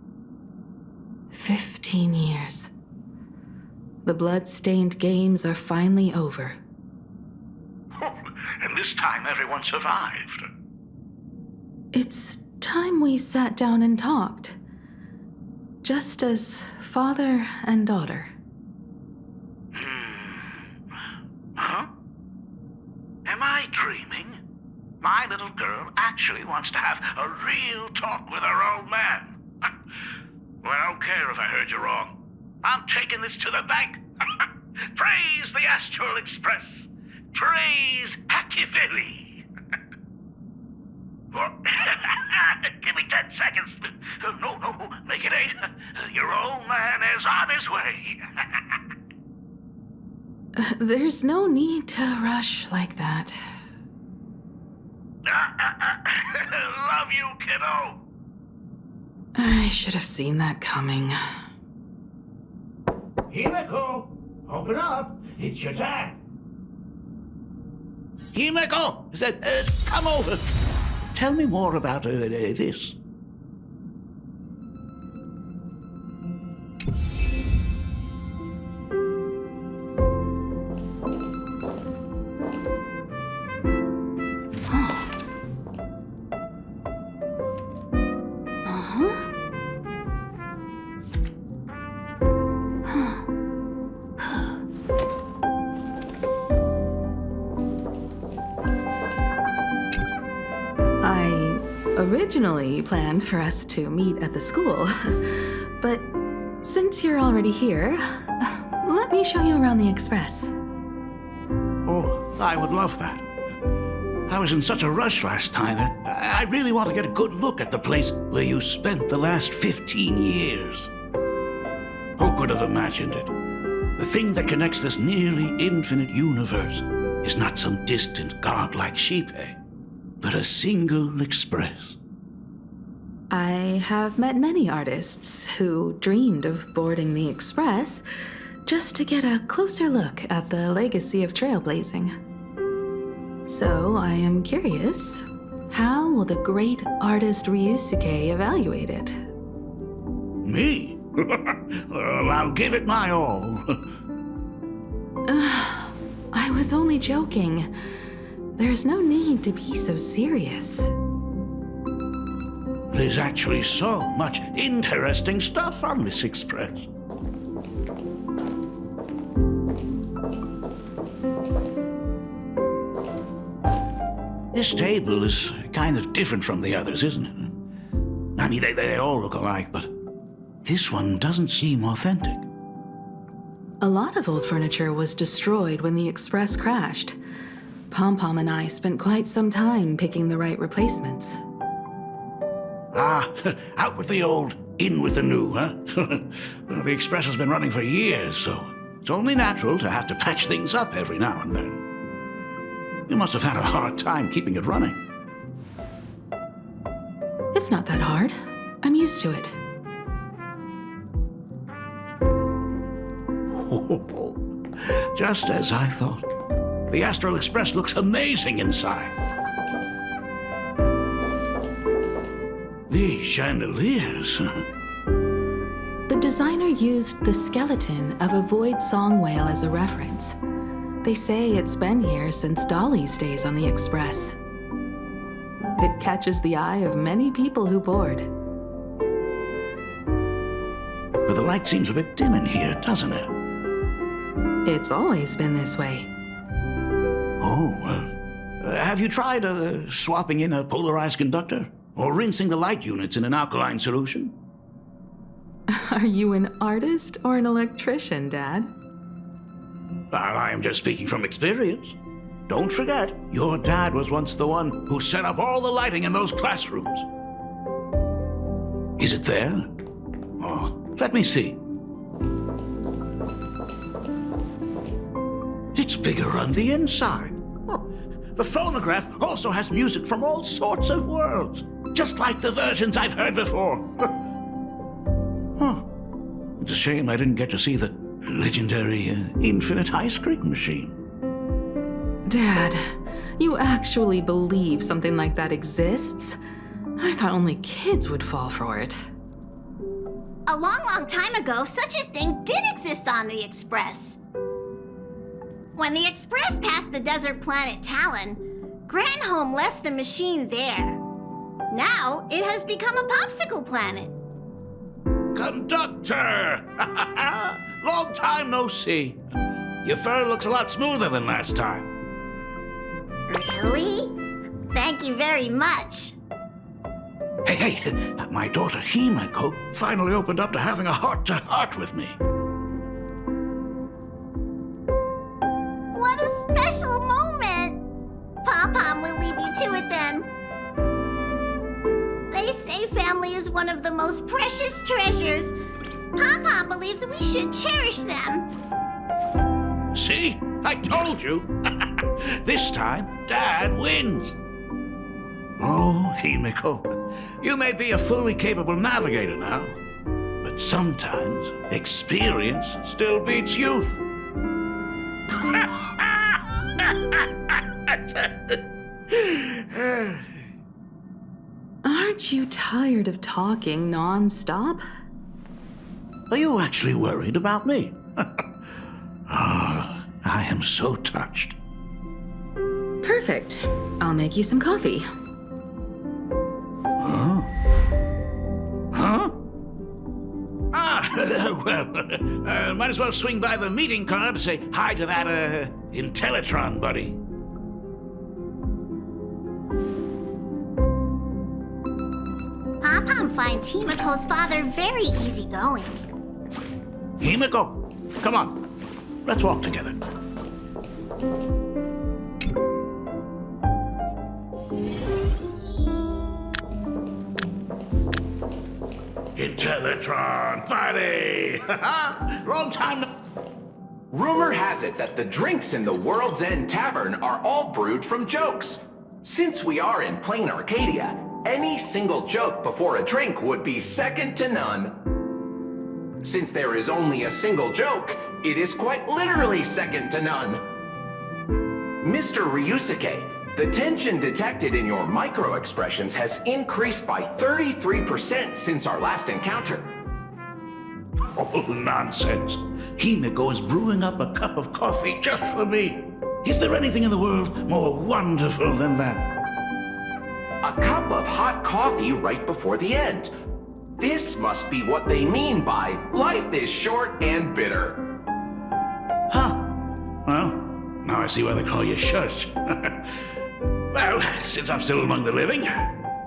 15 years. The blood-stained games are finally over. And this time everyone survived. It's time we sat down and talked. Just as father and daughter. Huh? Am I dreaming? My little girl actually wants to have a real talk with her old man. Well, I don't care if I heard you wrong. I'm taking this to the bank. Praise the Astral Express. Praise Hakivelli. Give me 10 seconds. No, make it 8. Your old man is on his way. There's no need to rush like that. Love you, kiddo. I should have seen that coming. Himeko, open up. It's your dad. Himeko, come over. Tell me more about this. Originally planned for us to meet at the school, but since you're already here, let me show you around the Express. Oh, I would love that. I was in such a rush last time. I really want to get a good look at the place where you spent the last 15 years. Who could have imagined it? The thing that connects this nearly infinite universe is not some distant godlike sheephead, but a single express. I have met many artists who dreamed of boarding the Express just to get a closer look at the legacy of trailblazing. So I am curious, how will the great artist Ryusuke evaluate it? Me? Well, I'll give it my all. I was only joking. There's no need to be so serious. There's actually so much interesting stuff on this express. This table is kind of different from the others, isn't it? I mean, they all look alike, but this one doesn't seem authentic. A lot of old furniture was destroyed when the Express crashed. Pom-Pom and I spent quite some time picking the right replacements. Out with the old, In with the new, huh? Well, the Express has been running for years, so it's only natural to have to patch things up every now and then. You must have had a hard time keeping it running. It's not that hard. I'm used to it. Just as I thought. The Astral Express looks amazing inside. These chandeliers. The designer used the skeleton of a void song whale as a reference. They say it's been here since Dolly's days on the Express. It catches the eye of many people who board. But the light seems a bit dim in here, doesn't it? It's always been this way. Oh, have you tried swapping in a polarized conductor? Or rinsing the light units in an alkaline solution? Are you an artist or an electrician, Dad? Well, I am just speaking from experience. Don't forget, your dad was once the one who set up all the lighting in those classrooms. Is it there? Oh, let me see. It's bigger on the inside. Oh, the phonograph also has music from all sorts of worlds, just like the versions I've heard before. Oh, it's a shame I didn't get to see the legendary infinite ice cream machine. Dad, you actually believe something like that exists? I thought only kids would fall for it. A long, long time ago, such a thing did exist on the Express. When the Express passed the desert planet Talon, Granholm left the machine there. Now, it has become a popsicle planet. Conductor! Long time no see. Your fur looks a lot smoother than last time. Really? Thank you very much. Hey, my daughter Himeko finally opened up to having a heart-to-heart with me. What a special moment! Pom-Pom will leave you to it then. They say family is one of the most precious treasures. Pom-Pom believes we should cherish them. See? I told you. This time, Dad wins. Oh, Himeko, you may be a fully capable navigator now, but sometimes experience still beats youth. Aren't you tired of talking non-stop? Are you actually worried about me? I am so touched. Perfect. I'll make you some coffee. Huh? Huh? Well, might as well swing by the meeting car to say hi to that, Intellitron buddy. Pom-Pom finds Himeko's father very easygoing. Himeko, come on. Let's walk together. Intellitron buddy! Wrong time. Rumor has it that the drinks in the World's End Tavern are all brewed from jokes. Since we are in Planarcadia, any single joke before a drink would be second to none. Since there is only a single joke, it is quite literally second to none. Mr. Ryusuke, the tension detected in your micro-expressions has increased by 33% since our last encounter. Oh, nonsense. Himeko is brewing up a cup of coffee just for me. Is there anything in the world more wonderful than that? A cup of hot coffee right before the end. This must be what they mean by life is short and bitter. Huh. Well, now I see why they call you Shush. Well, since I'm still among the living,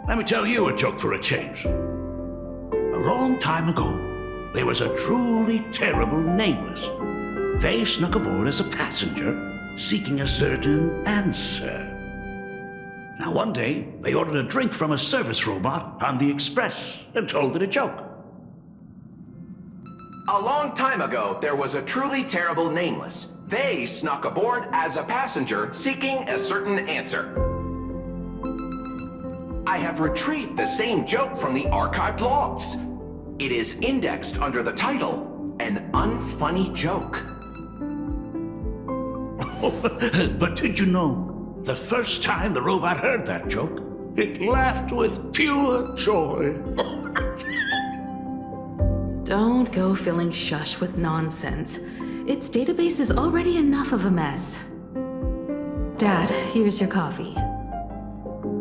let me tell you a joke for a change. A long time ago, there was a truly terrible nameless. They snuck aboard as a passenger, seeking a certain answer. Now, one day, they ordered a drink from a service robot on the Express and told it a joke. A long time ago, there was a truly terrible nameless. They snuck aboard as a passenger seeking a certain answer. I have retrieved the same joke from the archived logs. It is indexed under the title, An Unfunny Joke. But did you know, the first time the robot heard that joke, it laughed with pure joy. Don't go filling Shush with nonsense. Its database is already enough of a mess. Dad, here's your coffee.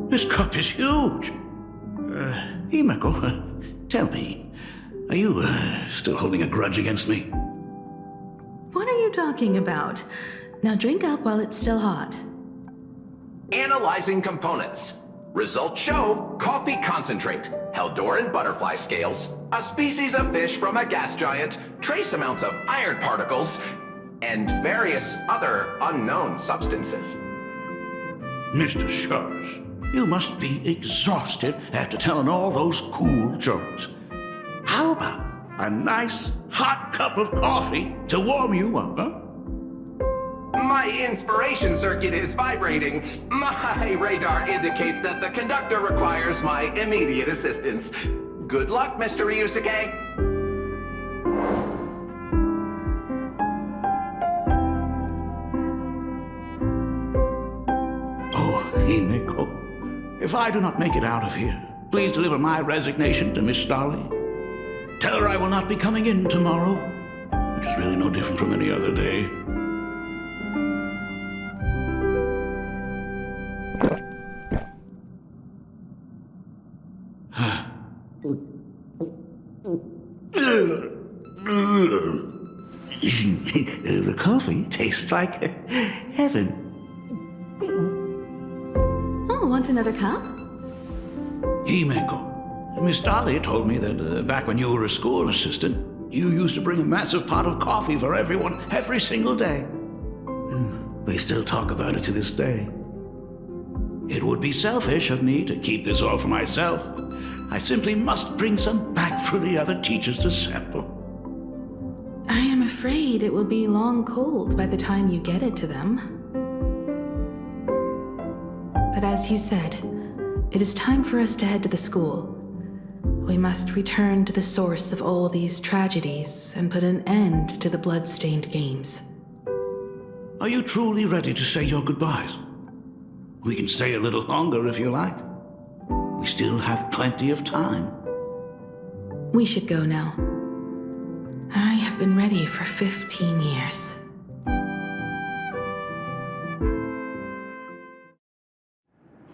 This cup is huge. Himeko, tell me, are you still holding a grudge against me? What are you talking about? Now drink up while it's still hot. Analyzing components. Results show coffee concentrate, Heldoran butterfly scales, a species of fish from a gas giant, trace amounts of iron particles, and various other unknown substances. Mr. Shush, you must be exhausted after telling all those cool jokes. How about a nice hot cup of coffee to warm you up, huh? My inspiration circuit is vibrating. My radar indicates that the conductor requires my immediate assistance. Good luck, Mr. Ryusuke. Oh, Himeko, if I do not make it out of here, please deliver my resignation to Miss Dolly. Tell her I will not be coming in tomorrow, which is really no different from any other day. The coffee tastes like heaven. Oh, want another cup? Himeko, Miss Dolly told me that back when you were a school assistant, you used to bring a massive pot of coffee for everyone every single day. They still talk about it to this day. It would be selfish of me to keep this all for myself. I simply must bring some back for the other teachers to sample. I am afraid it will be long cold by the time you get it to them. But as you said, it is time for us to head to the school. We must return to the source of all these tragedies and put an end to the blood-stained games. Are you truly ready to say your goodbyes? We can stay a little longer if you like. We still have plenty of time. We should go now. I have been ready for 15 years.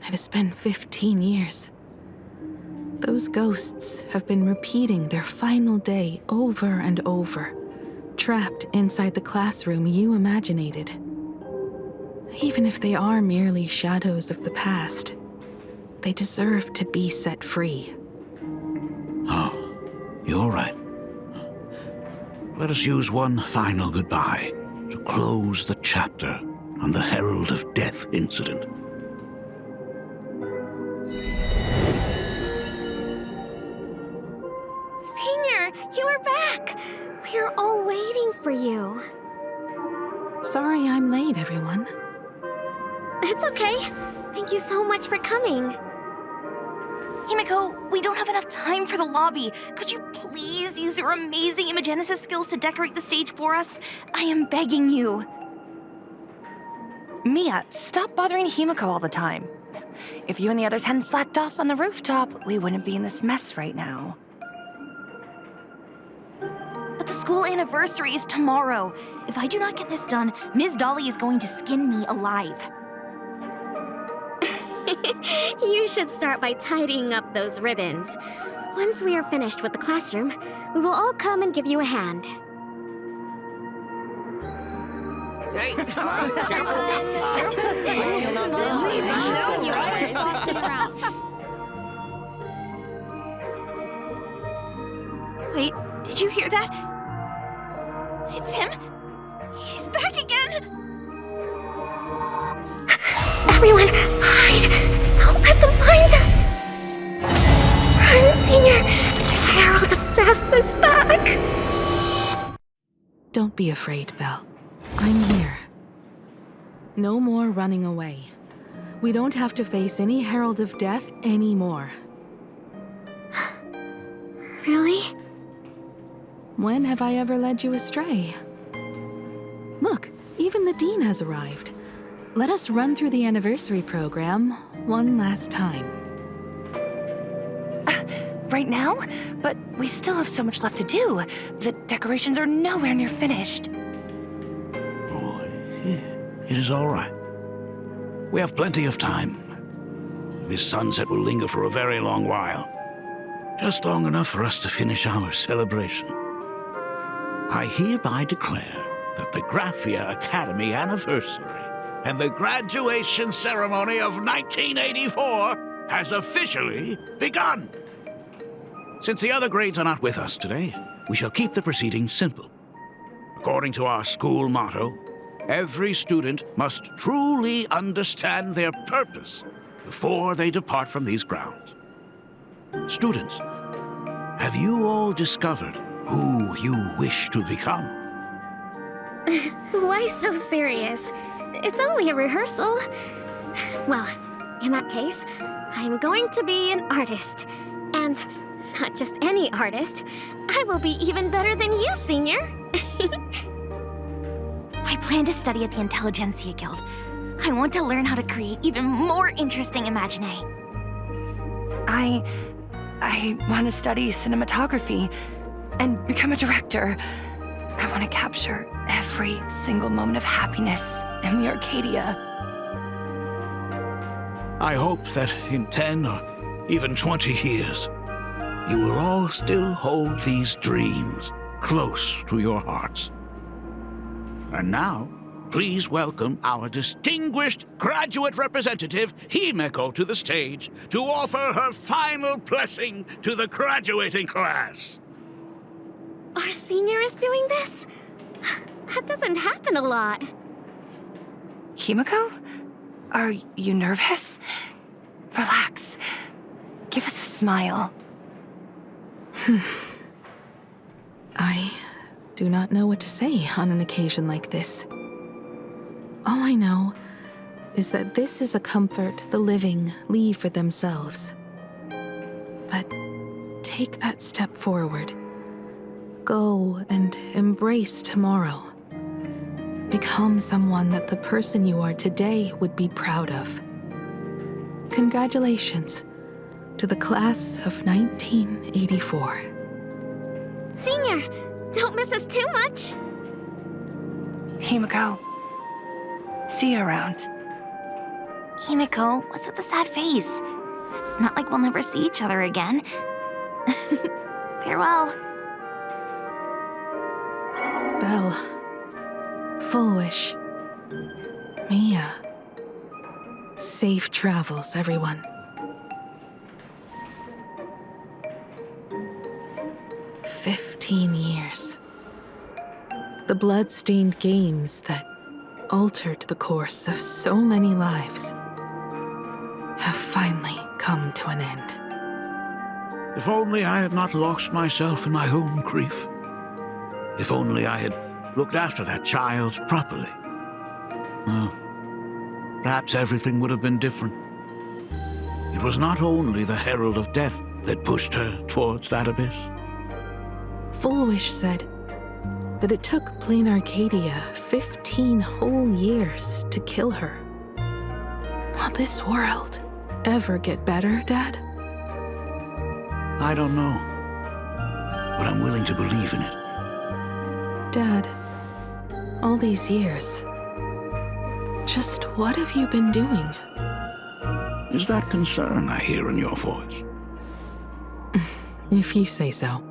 It has been 15 years. Those ghosts have been repeating their final day over and over, trapped inside the classroom you imaginated. Even if they are merely shadows of the past, they deserve to be set free. Oh, you're right. Let us use one final goodbye to close the chapter on the Herald of Death incident. Senior, you are back! We are all waiting for you. Sorry I'm late, everyone. It's okay. Thank you so much for coming. Himeko, we don't have enough time for the lobby. Could you please use your amazing Imagenesis skills to decorate the stage for us? I am begging you. Mia, stop bothering Himeko all the time. If you and the others hadn't slacked off on the rooftop, we wouldn't be in this mess right now. But the school anniversary is tomorrow. If I do not get this done, Ms. Dolly is going to skin me alive. You should start by tidying up those ribbons. Once we are finished with the classroom, we will all come and give you a hand. Hey, Wait, did you hear that? It's him. He's back again. Everyone, hide! Don't let them find us! Run, Senior! The Herald of Death is back! Don't be afraid, Belle. I'm here. No more running away. We don't have to face any Herald of Death anymore. Really? When have I ever led you astray? Look, even the Dean has arrived. Let us run through the anniversary program one last time. Right now? But we still have so much left to do. The decorations are nowhere near finished. Oh, it is all right. We have plenty of time. This sunset will linger for a very long while. Just long enough for us to finish our celebration. I hereby declare that the Graphia Academy anniversary and the graduation ceremony of 1984 has officially begun. Since the other grades are not with us today, we shall keep the proceedings simple. According to our school motto, every student must truly understand their purpose before they depart from these grounds. Students, have you all discovered who you wish to become? Why so serious? It's only a rehearsal. Well, in that case, I'm going to be an artist. And not just any artist. I will be even better than you, Senior. I plan to study at the Intelligentsia Guild. I want to learn how to create even more interesting imaginae. I want to study cinematography and become a director. I want to capture every single moment of happiness in the Arcadia. I hope that in 10 or even 20 years, you will all still hold these dreams close to your hearts. And now, please welcome our distinguished graduate representative, Himeko, to the stage to offer her final blessing to the graduating class. Our senior is doing this? That doesn't happen a lot. Himeko? Are you nervous? Relax. Give us a smile. I do not know what to say on an occasion like this. All I know is that this is a comfort the living leave for themselves. But take that step forward. Go and embrace tomorrow. Become someone that the person you are today would be proud of. Congratulations to the class of 1984. Senior, don't miss us too much. Himeko. See you around. Himeko, what's with the sad face? It's not like we'll never see each other again. Farewell. Belle. Full wish. Mia. Safe travels, everyone. 15 years. The blood-stained games that altered the course of so many lives have finally come to an end. If only I had not lost myself in my own grief. If only I had looked after that child properly. Well, perhaps everything would have been different. It was not only the Herald of Death that pushed her towards that abyss. Full Wish said that it took Planarcadia 15 whole years to kill her. Will this world ever get better, Dad? I don't know, but I'm willing to believe in it. Dad, all these years, just what have you been doing? Is that concern I hear in your voice? If you say so.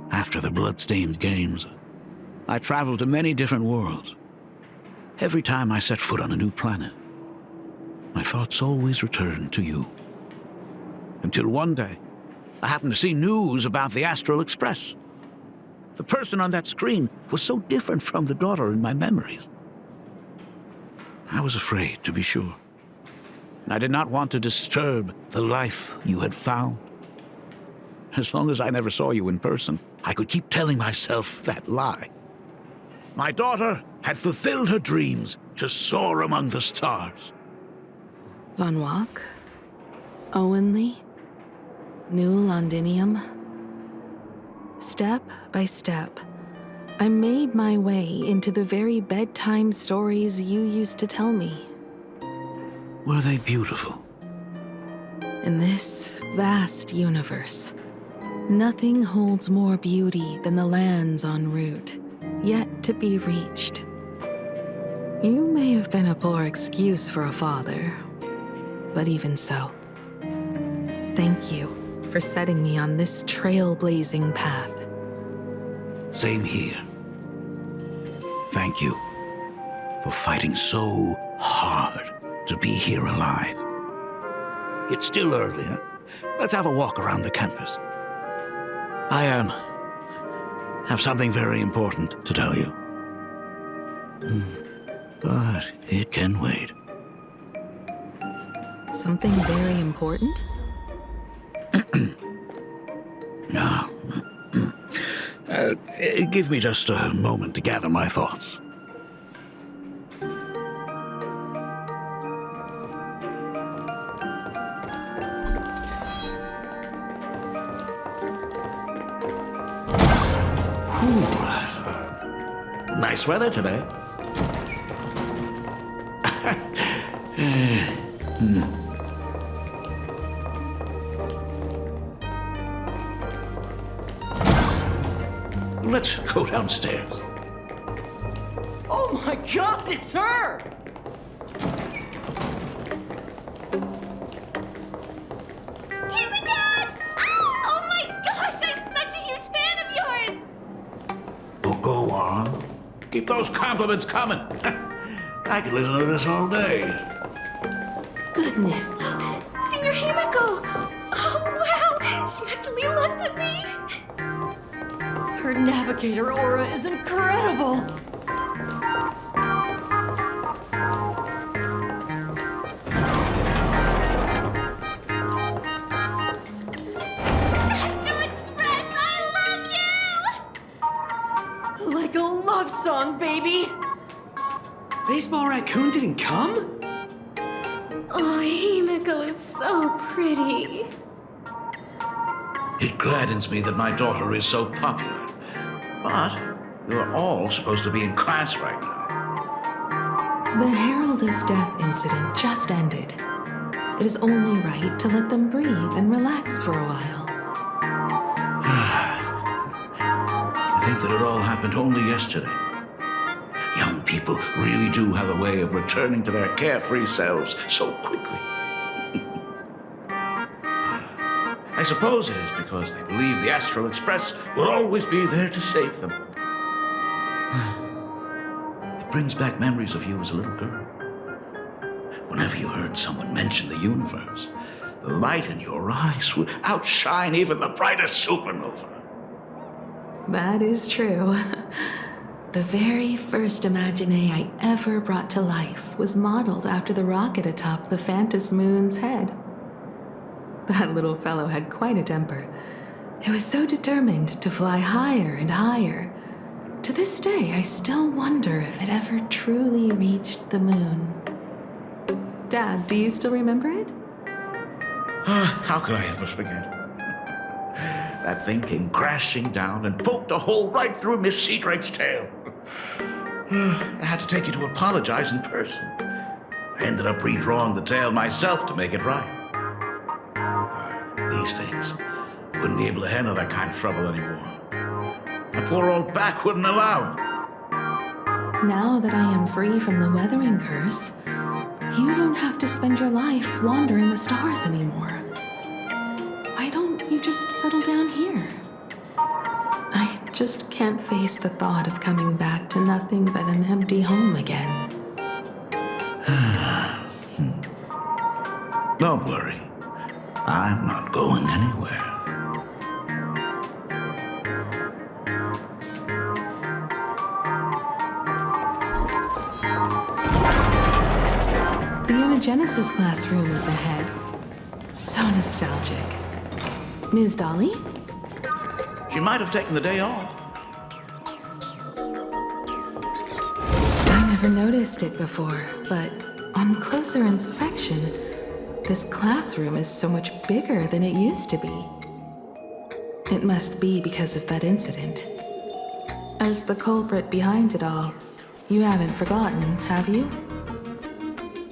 After the blood-stained games, I traveled to many different worlds. Every time I set foot on a new planet, my thoughts always returned to you. Until one day, I happened to see news about the Astral Express. The person on that screen was so different from the daughter in my memories. I was afraid, to be sure. And I did not want to disturb the life you had found. As long as I never saw you in person, I could keep telling myself that lie. my daughter had fulfilled her dreams to soar among the stars. Von Walk? Owenly? New Londinium? Step by step, I made my way into the very bedtime stories you used to tell me. Were they beautiful? In this vast universe, nothing holds more beauty than the lands en route, yet to be reached. You may have been a poor excuse for a father, but even so, thank you for setting me on this trailblazing path. Same here. Thank you for fighting so hard to be here alive. It's still early, huh? Let's have a walk around the campus. I have something very important to tell you. But it can wait. Something very important? No. Give me just a moment to gather my thoughts. Nice weather today. Let's go downstairs. Oh my god, it's her! Dad! Oh my gosh, I'm such a huge fan of yours! Oh, go on. Keep those compliments coming. I could listen to this all day. Goodness. Senior Himeko! Oh wow, she actually looked at me! Her navigator aura is incredible! Astral Express, I love you! Like a love song, baby! Baseball Raccoon didn't come? Oh, Himeko is so pretty. It gladdens me that my daughter is so popular. But you're all supposed to be in class right now. The Herald of Death incident just ended. It is only right to let them breathe and relax for a while. I think that it all happened only yesterday. Young people really do have a way of returning to their carefree selves so quickly. I suppose it is because they believe the Astral Express will always be there to save them. It brings back memories of you as a little girl. Whenever you heard someone mention the universe, the light in your eyes would outshine even the brightest supernova. That is true. The very first Imagine I ever brought to life was modeled after the rocket atop the Phantom Moon's head. That little fellow had quite a temper. It was so determined to fly higher and higher. To this day, I still wonder if it ever truly reached the moon. Dad, do you still remember it? How could I ever forget? That thing came crashing down and poked a hole right through Miss Seadrake's tail. I had to take you to apologize in person. I ended up redrawing the tail myself to make it right. These things wouldn't be able to handle that kind of trouble anymore. My poor old back wouldn't allow it. Now that I am free from the weathering curse, you don't have to spend your life wandering the stars anymore. Why don't you just settle down here? I just can't face the thought of coming back to nothing but an empty home again. Don't worry. I'm not going anywhere. The Genesis classroom is ahead. So nostalgic. Ms. Dolly? She might have taken the day off. never noticed it before, but on closer inspection, this classroom is so much bigger than it used to be. It must be because of that incident. As the culprit behind it all, you haven't forgotten, have you?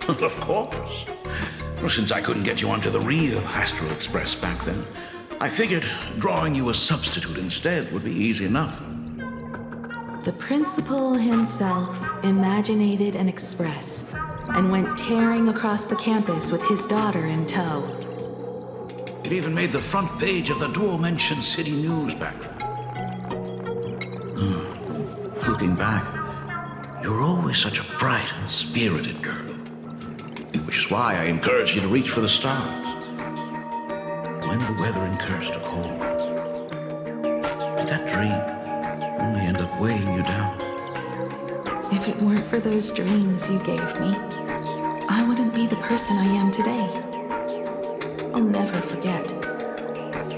Of course. Well, since I couldn't get you onto the real Astral Express back then, I figured drawing you a substitute instead would be easy enough. The principal himself imaginated an express and went tearing across the campus with his daughter in tow. It even made the front page of the Dual-Mention City News back then. Looking back, you were always such a bright and spirited girl. Which is why I encouraged you to reach for the stars. When the weathering curse took hold, did that dream only end up weighing you down? If it weren't for those dreams you gave me, I wouldn't be the person I am today. I'll never forget.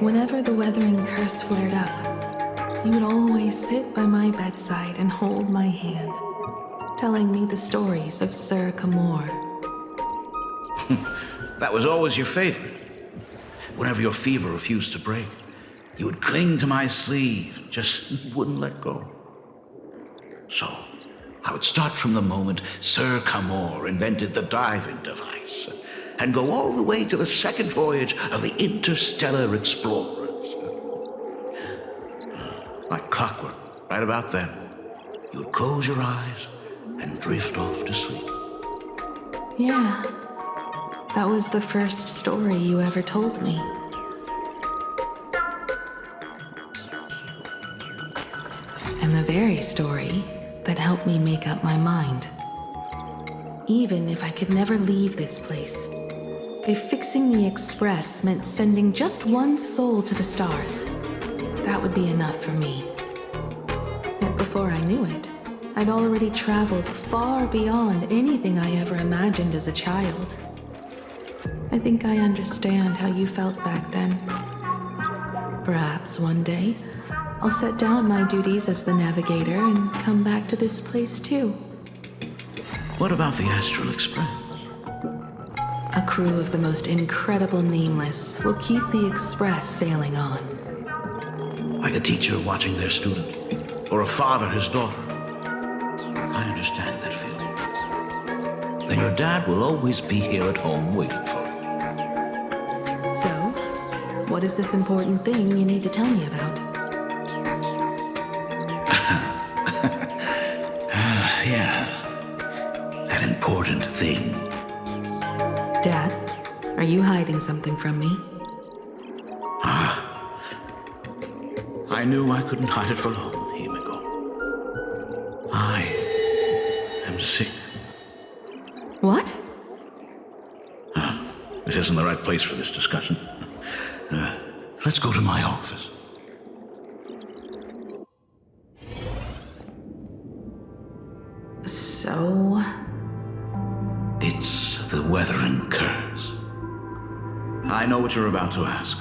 Whenever the weathering curse flared up, you would always sit by my bedside and hold my hand, telling me the stories of Sir Kamor. That was always your favorite. Whenever your fever refused to break, you would cling to my sleeve, just wouldn't let go. So, I would start from the moment Sir Kamor invented the diving device, and go all the way to the second voyage of the interstellar explorers. Like clockwork, right about then, you would close your eyes and drift off to sleep. Yeah, that was the first story you ever told me. And the very story that helped me make up my mind. Even if I could never leave this place, if fixing the express meant sending just one soul to the stars, that would be enough for me. Yet before I knew it, I'd already traveled far beyond anything I ever imagined as a child. I think I understand how you felt back then. Perhaps one day, I'll set down my duties as the navigator and come back to this place too. What about the Astral Express? A crew of the most incredible nameless will keep the express sailing on. Like a teacher watching their student, or a father his daughter. I understand that feeling. Then your dad will always be here at home waiting for you. So, what is this important thing you need to tell me about? Yeah. That important thing. Dad, are you hiding something from me? I knew I couldn't hide it for long, Himeko. I am sick. What? This isn't the right place for this discussion. Let's go to my office. So... It's the weathering curse. I know what you're about to ask.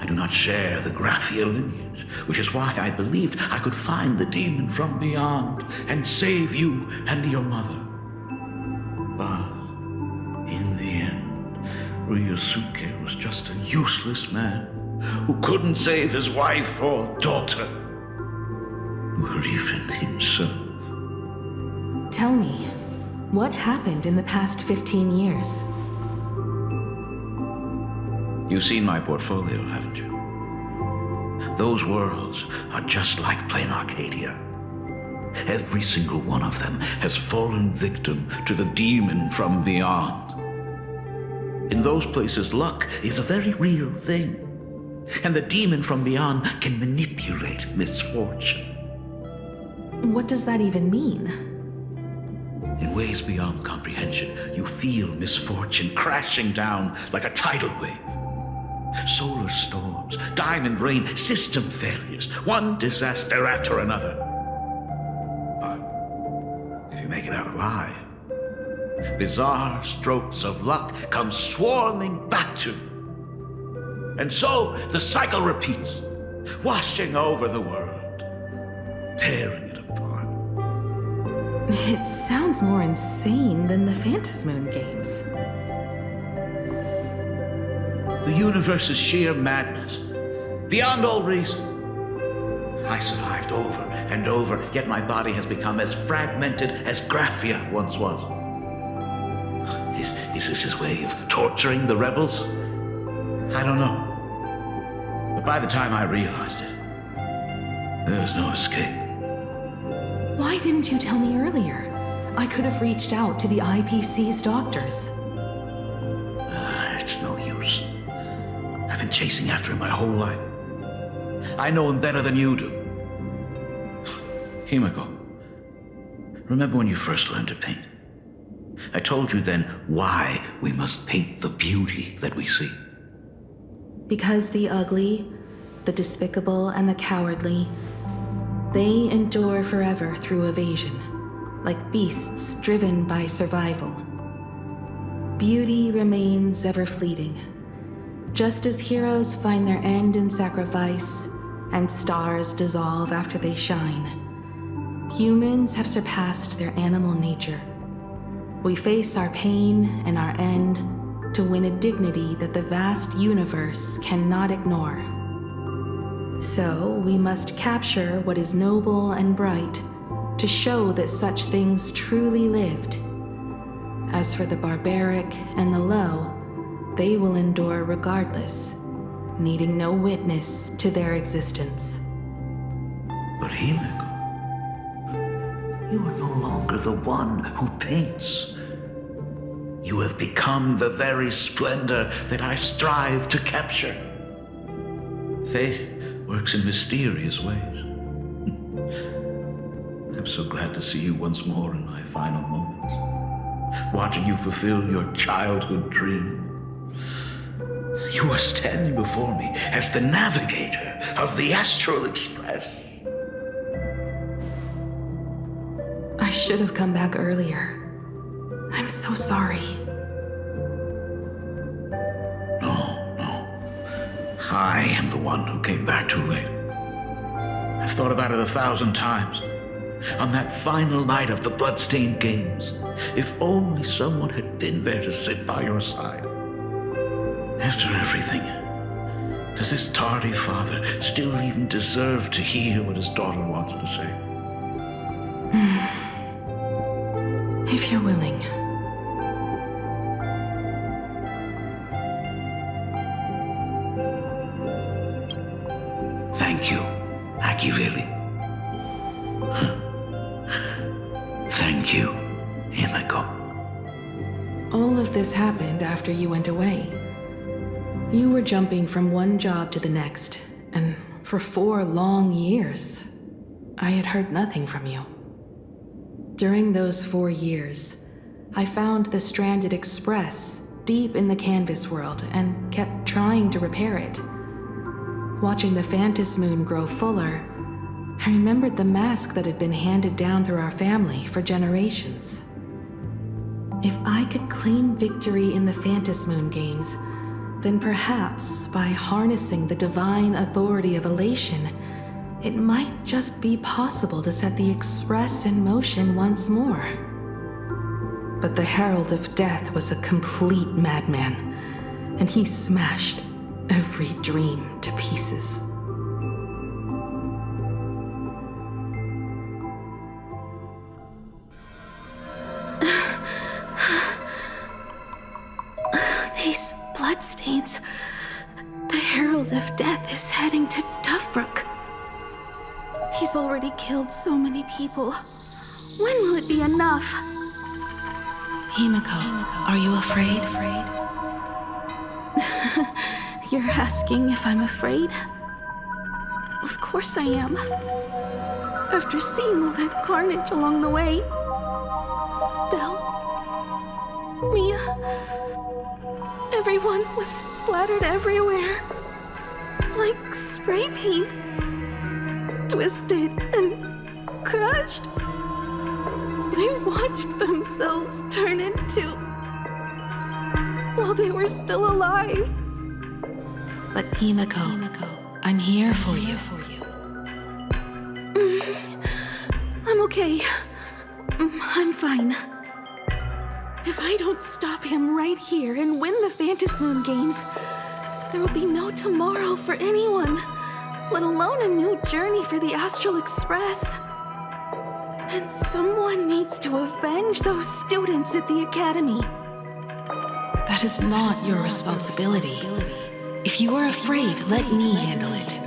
I do not share the Graphia lineage, which is why I believed I could find the demon from beyond and save you and your mother. But in the end, Ryusuke was just a useless man who couldn't save his wife or daughter, or even himself. Tell me, what happened in the past 15 years? You've seen my portfolio, haven't you? Those worlds are just like Planarcadia. Every single one of them has fallen victim to the demon from beyond. In those places, luck is a very real thing, and the demon from beyond can manipulate misfortune. What does that even mean? In ways beyond comprehension, you feel misfortune crashing down like a tidal wave. Solar storms, diamond rain, system failures, one disaster after another. But if you make it out alive, bizarre strokes of luck come swarming back to you. And so the cycle repeats, washing over the world, tearing it apart. It sounds more insane than the Phantasmoon games. The universe is sheer madness, beyond all reason. I survived over and over, yet my body has become as fragmented as Graphia once was. Is this his way of torturing the rebels? I don't know. But by the time I realized it, there was no escape. Why didn't you tell me earlier? I could have reached out to the IPC's doctors. It's no use. I've been chasing after him my whole life. I know him better than you do. Himeko, remember when you first learned to paint? I told you then why we must paint the beauty that we see. Because the ugly, the despicable, and the cowardly, they endure forever through evasion, like beasts driven by survival. Beauty remains ever fleeting, just as heroes find their end in sacrifice, and stars dissolve after they shine. Humans have surpassed their animal nature. We face our pain and our end to win a dignity that the vast universe cannot ignore. So we must capture what is noble and bright to show that such things truly lived. As for the barbaric and the low, they will endure regardless, needing no witness to their existence. But Himeko, you are no longer the one who paints. You have become the very splendor that I strive to capture. Fate works in mysterious ways. I'm so glad to see you once more in my final moments, watching you fulfill your childhood dream. You are standing before me as the navigator of the Astral Express. I should have come back earlier. I'm so sorry. No. I am the one who came back too late. I've thought about it 1,000 times. On that final night of the Bloodstained Games, if only someone had been there to sit by your side. After everything, does this tardy father still even deserve to hear what his daughter wants to say? If you're willing. Thank you, Akiveli. Thank you, Himeko. All of this happened after you went away. You were jumping from one job to the next, and for 4 long years, I had heard nothing from you. During those 4 years, I found the stranded Express deep in the canvas world and kept trying to repair it. Watching the Phantasmoon grow fuller, I remembered the mask that had been handed down through our family for generations. If I could claim victory in the Phantasmoon games, then perhaps by harnessing the divine authority of elation, it might just be possible to set the Express in motion once more. But the Herald of Death was a complete madman, and he smashed every dream to pieces. These bloodstains. The Herald of Death is heading to Dovebrook. He's already killed so many people. When will it be enough? Himeko, are you afraid? You're asking if I'm afraid? Of course I am. After seeing all that carnage along the way. Belle, Mia, everyone was splattered everywhere. Like spray paint. Twisted and crushed. They watched themselves turn into... while they were still alive. But Himeko, I'm here for you. I'm okay. I'm fine. If I don't stop him right here and win the Phantasmoon Games, there will be no tomorrow for anyone, let alone a new journey for the Astral Express. And someone needs to avenge those students at the Academy. That is not your responsibility. If you are afraid, let me handle it.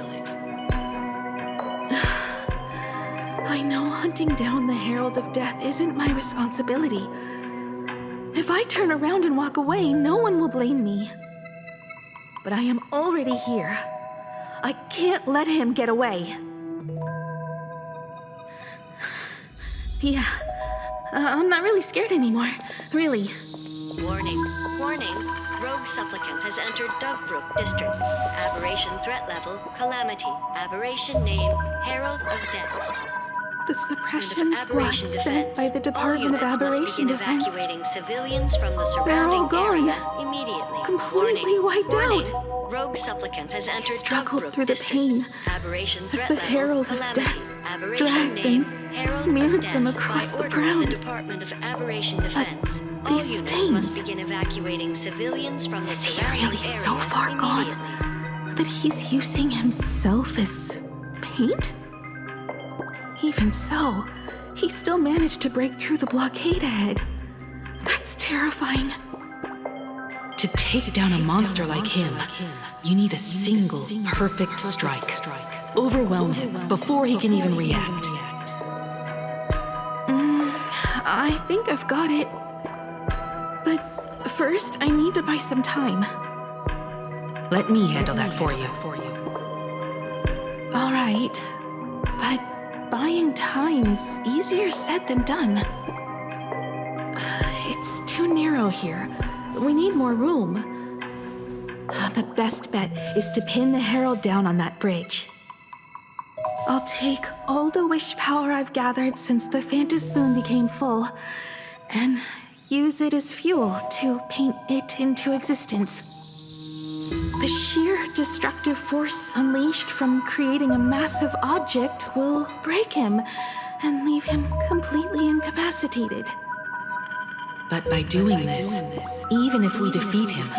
I know hunting down the Herald of Death isn't my responsibility. If I turn around and walk away, no one will blame me. But I am already here. I can't let him get away. Yeah, I'm not really scared anymore, really. Warning, warning. Rogue supplicant has entered Dogbrook District. Aberration threat level, Calamity. Aberration name, Herald of Death. The suppression squad sent by the Department of Aberration Defense. Civilians from the They're all gone. Immediately. Completely wiped out. Rogue supplicant has entered I struggled Dogbrook through the District. pain Aberration as threat the level, Herald of Calamity. Death Aberration dragged name, them, Herald smeared of them Death. across By the order ground. of the Department of Aberration Defense. All these units stains. must begin evacuating civilians from the Is he surrounding really area so far gone that he's using himself as paint? Even so, he still managed to break through the blockade ahead. That's terrifying. To take down a monster like him, you need a single perfect strike. Overwhelm him before he can even react. I think I've got it. But first, I need to buy some time. Let me handle that for you. All right. But buying time is easier said than done. It's too narrow here. We need more room. The best bet is to pin the Herald down on that bridge. I'll take all the wish power I've gathered since the Phantasmoon became full and use it as fuel to paint it into existence. The sheer destructive force unleashed from creating a massive object will break him and leave him completely incapacitated. But by doing this, even if we defeat him,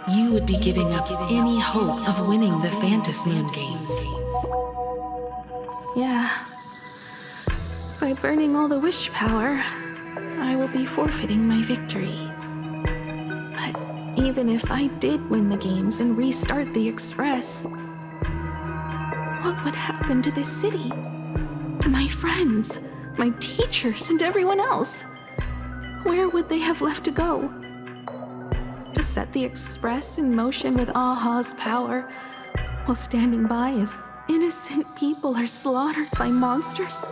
you would be giving up any hope of winning the Phantasmoon Games. Yeah. By burning all the wish power, I will be forfeiting my victory. But even if I did win the games and restart the Express, what would happen to this city? To my friends, my teachers, and everyone else? Where would they have left to go? To set the Express in motion with Aha's power, while standing by as innocent people are slaughtered by monsters?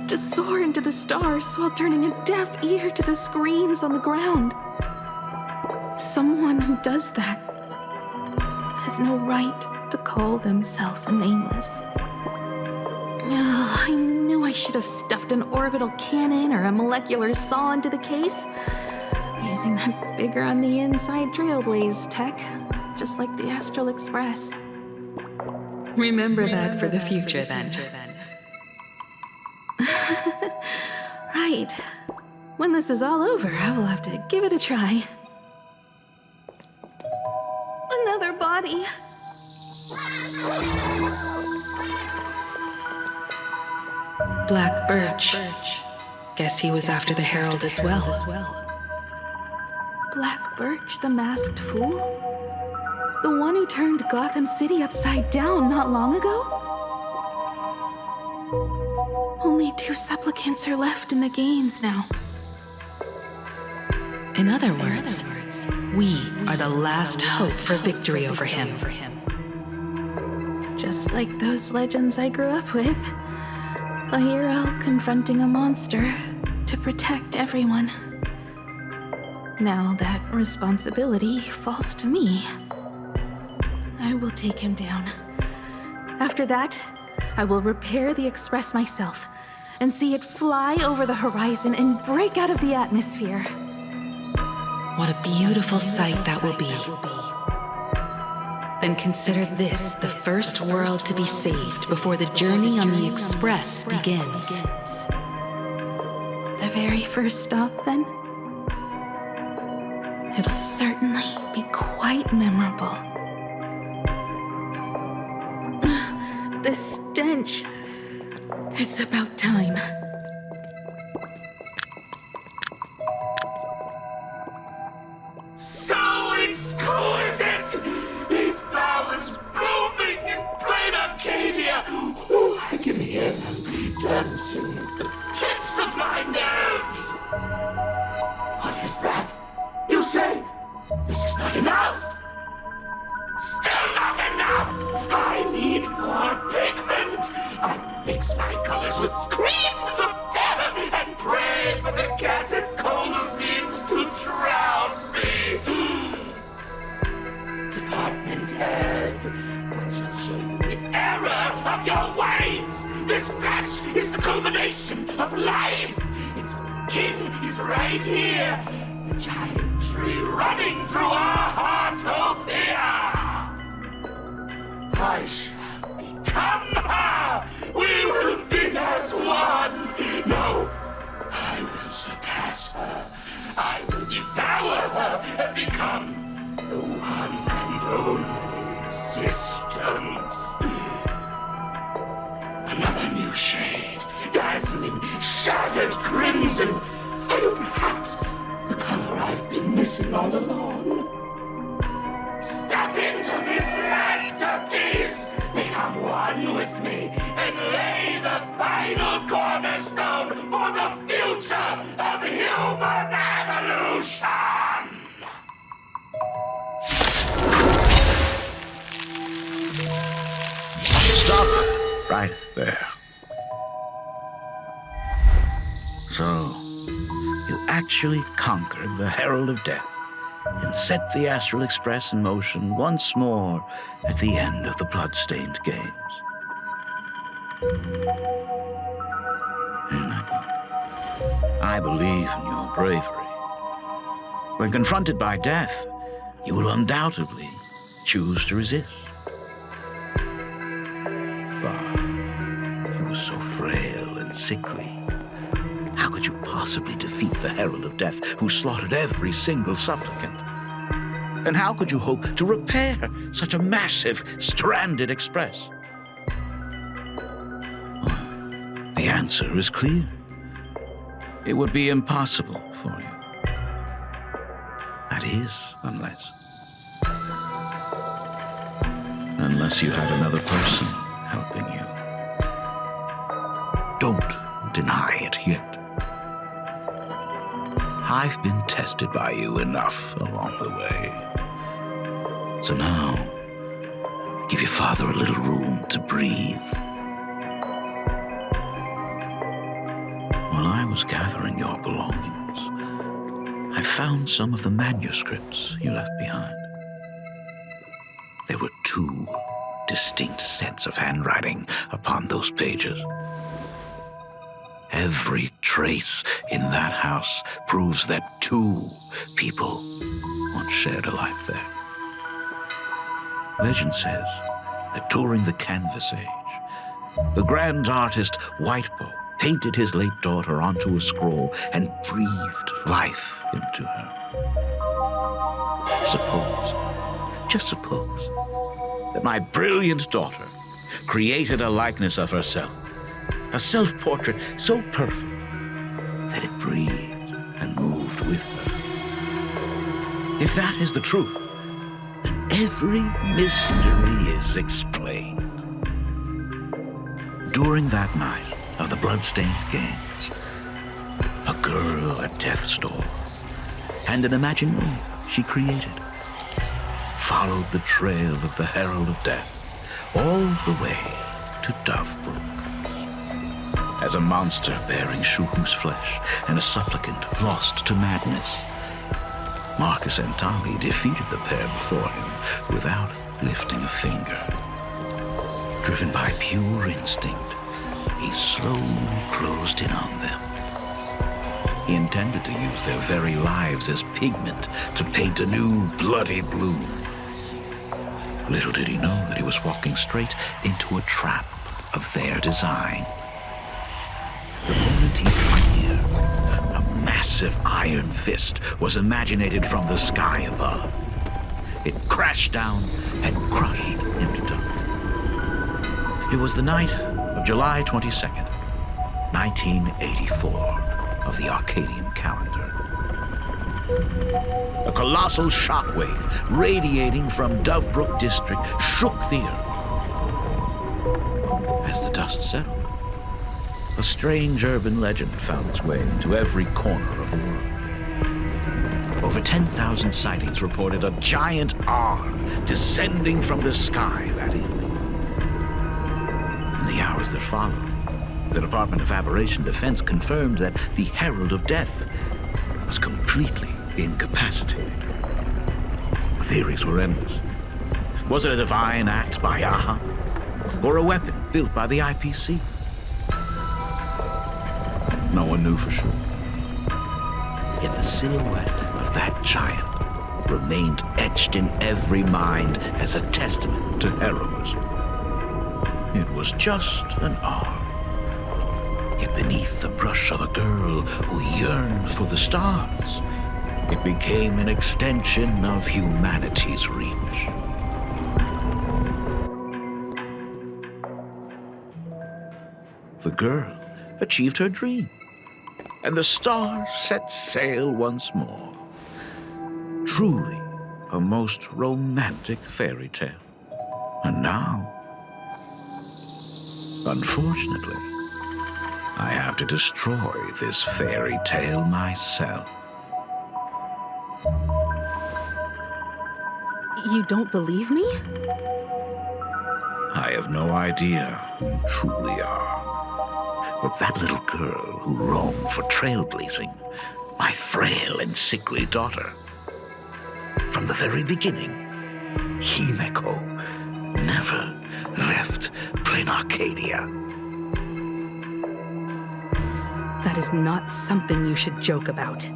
To soar into the stars while turning a deaf ear to the screams on the ground? Someone who does that has no right to call themselves nameless. I knew I should have stuffed an orbital cannon or a molecular saw into the case, using that bigger on the inside Trailblaze tech, just like the Astral Express. Remember that for the future, then. Right. When this is all over, I will have to give it a try. Another body. Black Birch. Guess he was after the Herald as well. Black Birch, the masked fool? The one who turned Gotham City upside down not long ago? Only 2 supplicants are left in the games now. In other words, we are the last hope for victory over him. Just like those legends I grew up with. A hero confronting a monster to protect everyone. Now that responsibility falls to me. I will take him down. After that, I will repair the Express myself and see it fly over the horizon and break out of the atmosphere. What a beautiful sight that will be. Then consider this the first world to be saved before the journey on the Express begins. very first stop, then? It'll certainly be quite memorable. The stench. It's about time. So exquisite! These flowers blooming in Planarcadia! Ooh, I can hear them dancing at the tips of my nerves! What is that? You say this is not enough? Still not enough! I need more pigment! I mix my colors with screams of terror and pray for the catecholamines to drown me! Department head, I shall show you the error of your ways! This flesh is the culmination of life! Its king is right here! The giant tree running through our heartopia! I shall become her! We will be as one! No, I will surpass her. I will devour her and become the one and only existence. Another new shade, dazzling, shattered crimson. Or perhaps the color I've been missing all along. Step into this masterpiece! Become one with me and lay the final cornerstone for the future of human evolution! Stop right there. So, you actually conquered the Herald of Death and set the Astral Express in motion once more at the end of the blood-stained games. Himeko, I believe in your bravery. When confronted by death, you will undoubtedly choose to resist. But you were so frail and sickly. How could you possibly defeat the Herald of Death who slaughtered every single supplicant? And how could you hope to repair such a massive, stranded express? Well, the answer is clear. It would be impossible for you. That is, unless you had another person helping you. Don't deny it yet. I've been tested by you enough along the way. So now, give your father a little room to breathe. While I was gathering your belongings, I found some of the manuscripts you left behind. There were 2 distinct sets of handwriting upon those pages. Every trace in that house proves that 2 people once shared a life there. Legend says that during the Canvas Age, the grand artist Whitebow painted his late daughter onto a scroll and breathed life into her. Just suppose, that my brilliant daughter created a likeness of herself, a self-portrait so perfect that it breathed and moved with her. If that is the truth, then every mystery is explained. During that night of the blood-stained games, a girl at death's door and an imaginary she created followed the trail of the Herald of Death all the way to Dovebrook. As a monster bearing Shuhu's flesh and a supplicant lost to madness, Marcus and Tali defeated the pair before him without lifting a finger. Driven by pure instinct, he slowly closed in on them. He intended to use their very lives as pigment to paint a new bloody blue. Little did he know that he was walking straight into a trap of their design. The moment he drew near, massive iron fist was imaginated from the sky above. It crashed down and crushed into dust. It was the night of July 22nd, 1984, of the Arcadian calendar. A colossal shockwave radiating from Dovebrook District shook the earth. As the dust settled, a strange urban legend found its way into every corner of the world. Over 10,000 sightings reported a giant arm descending from the sky that evening. In the hours that followed, the Department of Aberration Defense confirmed that the Herald of Death was completely incapacitated. The theories were endless. Was it a divine act by Yaha? Or a weapon built by the IPC? No one knew for sure. Yet the silhouette of that giant remained etched in every mind as a testament to heroism. It was just an arm. Yet beneath the brush of a girl who yearned for the stars, it became an extension of humanity's reach. The girl achieved her dream, and the stars set sail once more. Truly a most romantic fairy tale. And now, unfortunately, I have to destroy this fairy tale myself. You don't believe me? I have no idea who you truly are. But that little girl who roamed for trailblazing, my frail and sickly daughter. From the very beginning, Himeko never left Planarcadia. That is not something you should joke about.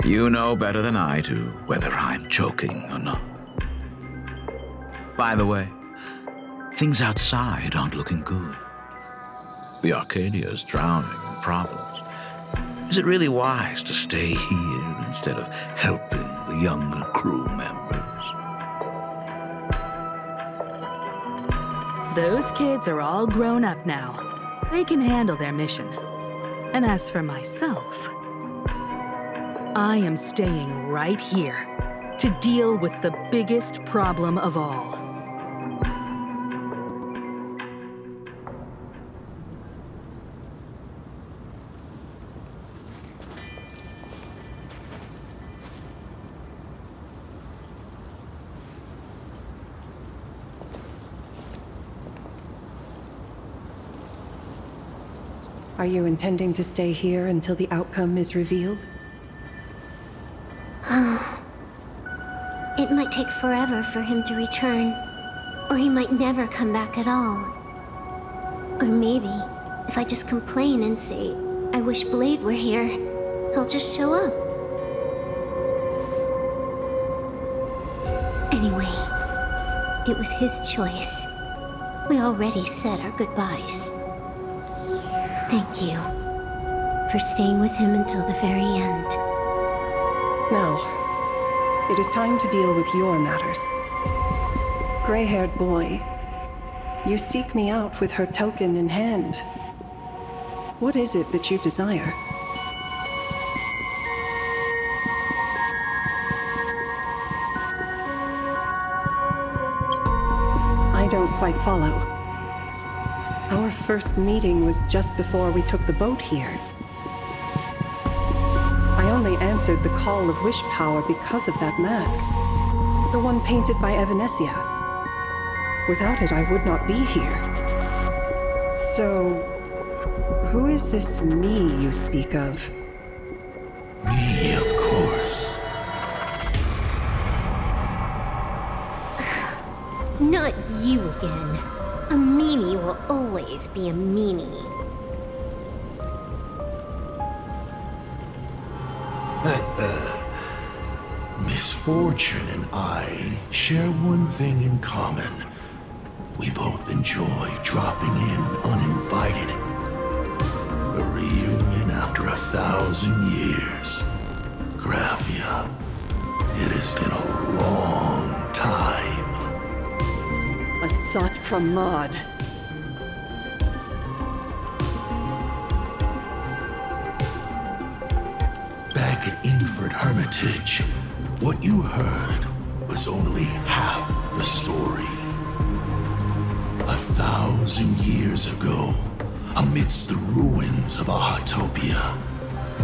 You know better than I do whether I'm joking or not. By the way, things outside aren't looking good. The Arcadia is drowning in problems. Is it really wise to stay here instead of helping the younger crew members? Those kids are all grown up now. They can handle their mission. And as for myself, I am staying right here to deal with the biggest problem of all. Are you intending to stay here until the outcome is revealed? It might take forever for him to return, or he might never come back at all. Or maybe, if I just complain and say, I wish Blade were here, he'll just show up. Anyway, it was his choice. We already said our goodbyes. Thank you for staying with him until the very end. Now, it is time to deal with your matters. Gray-haired boy, you seek me out with her token in hand. What is it that you desire? I don't quite follow. Our first meeting was just before we took the boat here. I only answered the call of wish power because of that mask. The one painted by Evanesia. Without it, I would not be here. So, who is this me you speak of? Me, of course. Not you again. A meanie will always be a meanie. Misfortune and I share one thing in common. We both enjoy dropping in uninvited. A reunion after 1,000 years. Graphia, it has been a long time. Asat Pramad. Back at Ingford Hermitage, what you heard was only half the story. 1,000 years ago, amidst the ruins of Ahatopia,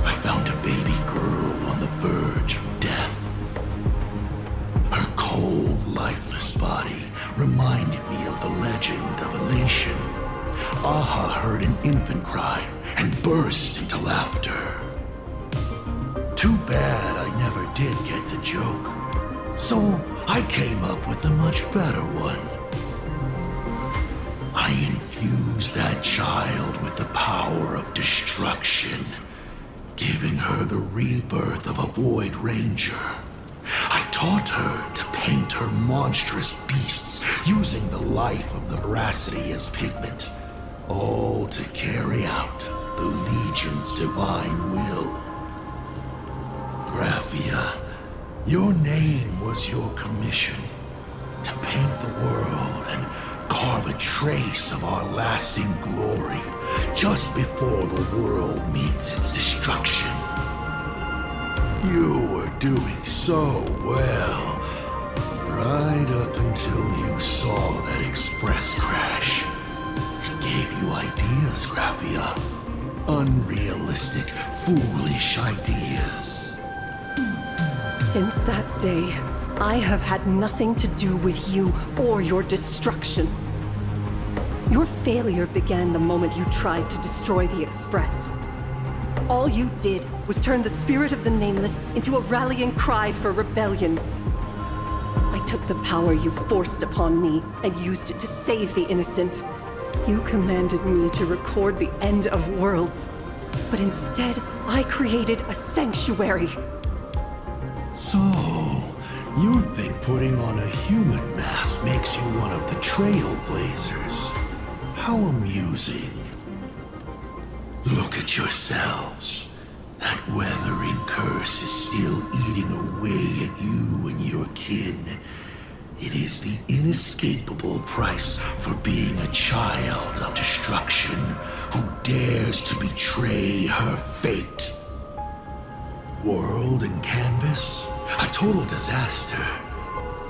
I found a baby girl on the verge of death. Her cold, lifeless body reminded me of the legend of Elation. Aha heard an infant cry and burst into laughter. Too bad I never did get the joke. So I came up with a much better one. I infused that child with the power of destruction, giving her the rebirth of a Void Ranger. I taught her to paint her monstrous beasts using the life of the veracity as pigment, all to carry out the Legion's divine will. Graphia, your name was your commission, to paint the world and carve a trace of our lasting glory just before the world meets its destruction. You were doing so well, right up until you saw that express crash. It gave you ideas, Graphia. Unrealistic, foolish ideas. Since that day, I have had nothing to do with you or your destruction. Your failure began the moment you tried to destroy the Express. All you did was turn the spirit of the Nameless into a rallying cry for rebellion. I took the power you forced upon me and used it to save the innocent. You commanded me to record the end of worlds, but instead, I created a sanctuary. So, you think putting on a human mask makes you one of the Trailblazers? How amusing. Look at yourselves. That weathering curse is still eating away at you and your kin. It is the inescapable price for being a child of destruction who dares to betray her fate. World and canvas, a total disaster.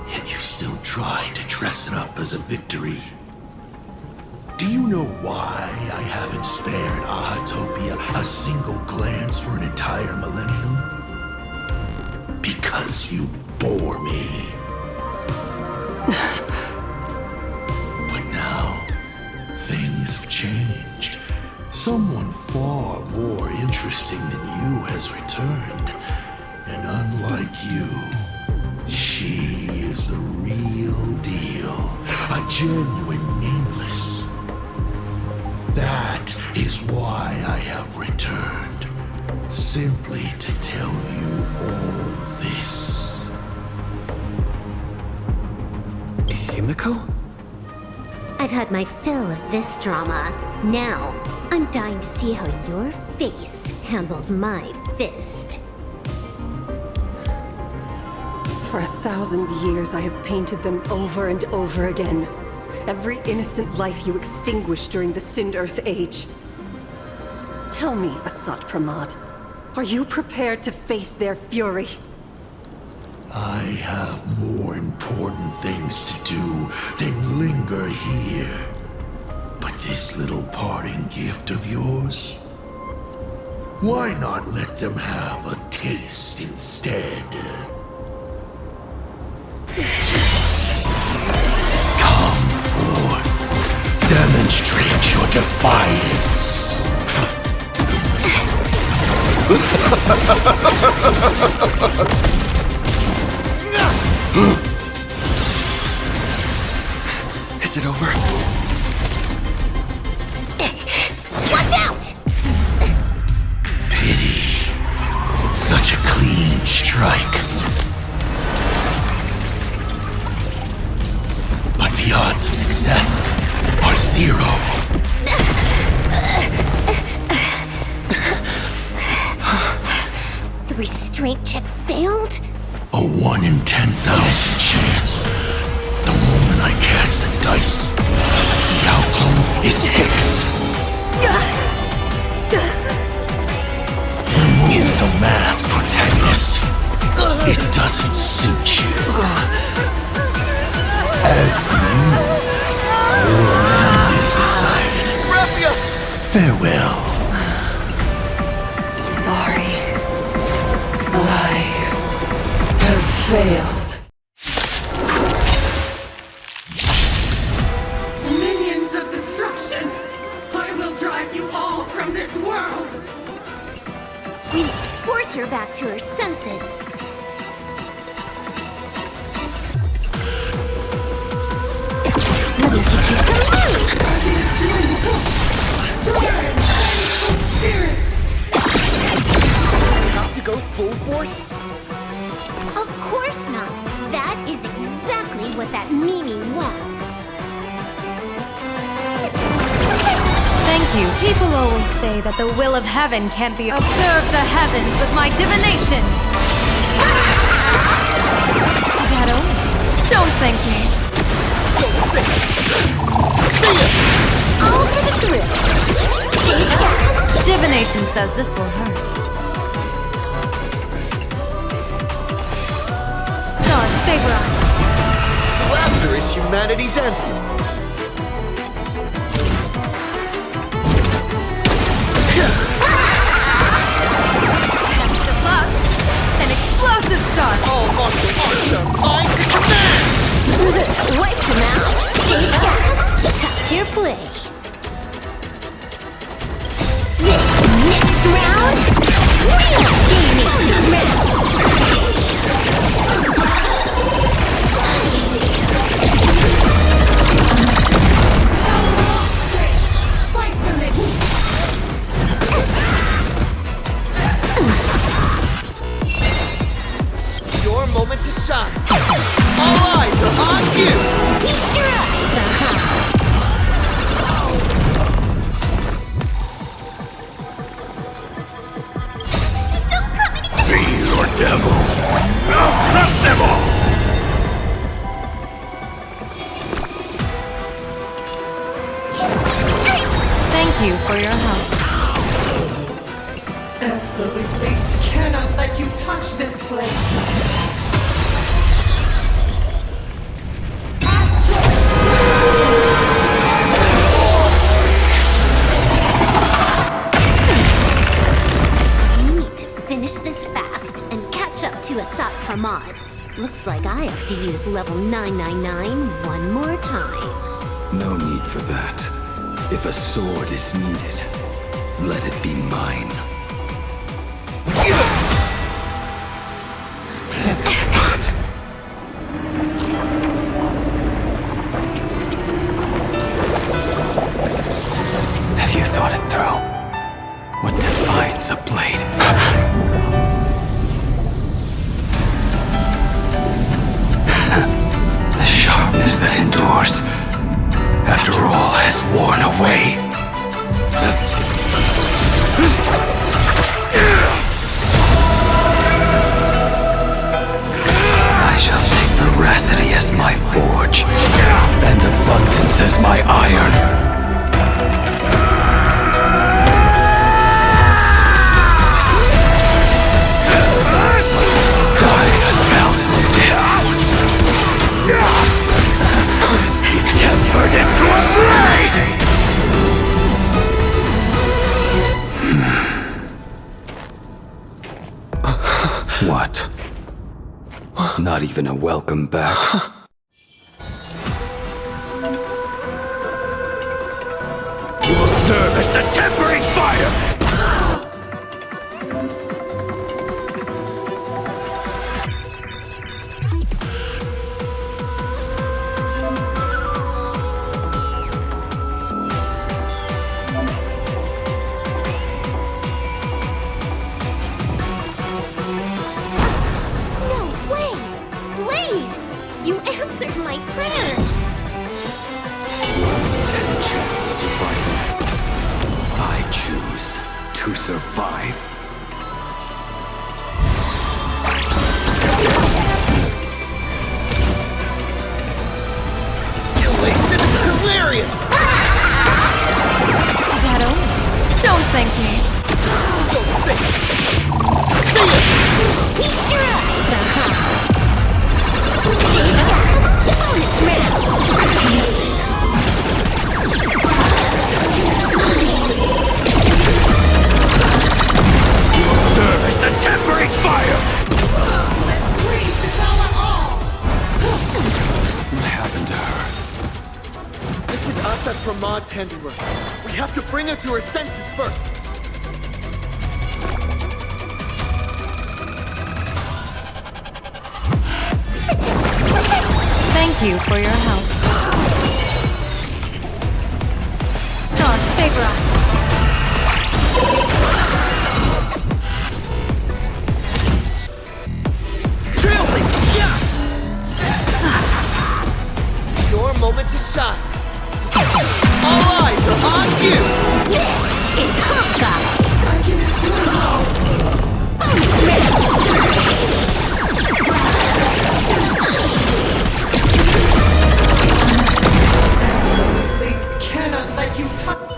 Yet you still try to dress it up as a victory. Do you know why I haven't spared Ahatopia a single glance for an entire millennium? Because you bore me. But now, things have changed. Someone far more interesting than you has returned. And unlike you, she is the real deal. A genuine Nameless. That is why I have returned. Simply to tell you all this. Himeko? I've had my fill of this drama. Now, I'm dying to see how your face handles my fist. For 1,000 years, I have painted them over and over again. Every innocent life you extinguished during the Sind Earth Age. Tell me, Asat Pramad, are you prepared to face their fury? I have more important things to do than linger here. But this little parting gift of yours? Why not let them have a taste instead? Come forth. Demonstrate your defiance. Is it over? Watch out! Pity. Such a clean strike. But the odds of success are 0. strength check failed? A 1 in 10,000 chance. The moment I cast the dice, the outcome is fixed. Remove the mask, protagonist. It doesn't suit you. As for you, your end is decided. Raphia! Farewell. Sorry. I have failed. Minions of destruction! I will drive you all from this world! We must force her back to her senses. Let me teach you some moves! Have to go full force? Of course not. That is exactly what that Mimi wants. Thank you. People always say that the will of heaven can't be observe the heavens with my divination. That all? Don't thank me. All for the thrill. Divination says this will hurt. Stars favor us. Laughter is humanity's anthem. Best of luck. An explosive start. All martial arts are mine to command! Wipe them out. Stage down. Top tier play. Next round. Real gaming this round. Fight for me! Your moment to shine. All eyes are on you! Feast your eyes, Be your devil. I'll crush them all. Thank you for your help. Absolutely cannot let you touch this place. We need to finish this fast and catch up to Asat Hamad. Looks like I have to use level 999 one more time. No need for that. If a sword is needed, let it be mine. Have you thought it through? What defines a blade? The sharpness that endures, after all has worn away. I shall take veracity as my forge, and abundance as my iron. Die a thousand deaths. Tempered into a blade! What? Not even a welcome back? You will serve as the tempering fire! No way! Blade! You answered my prayers! 1 in 10 chance of survival. I choose to survive. serious! Shadow, don't thank me. Feast your eyes, bonus round. You'll serve as the tempering fire! Let's please devour all! What happened to her? This is us at Pramad's handiwork. We have to bring her to her senses first. Thank you for your help. Stars favor us. Trailblazer! Yeah! Your moment to shine. All eyes are on you! This is Honkai. Bonus round. They cannot let you touch.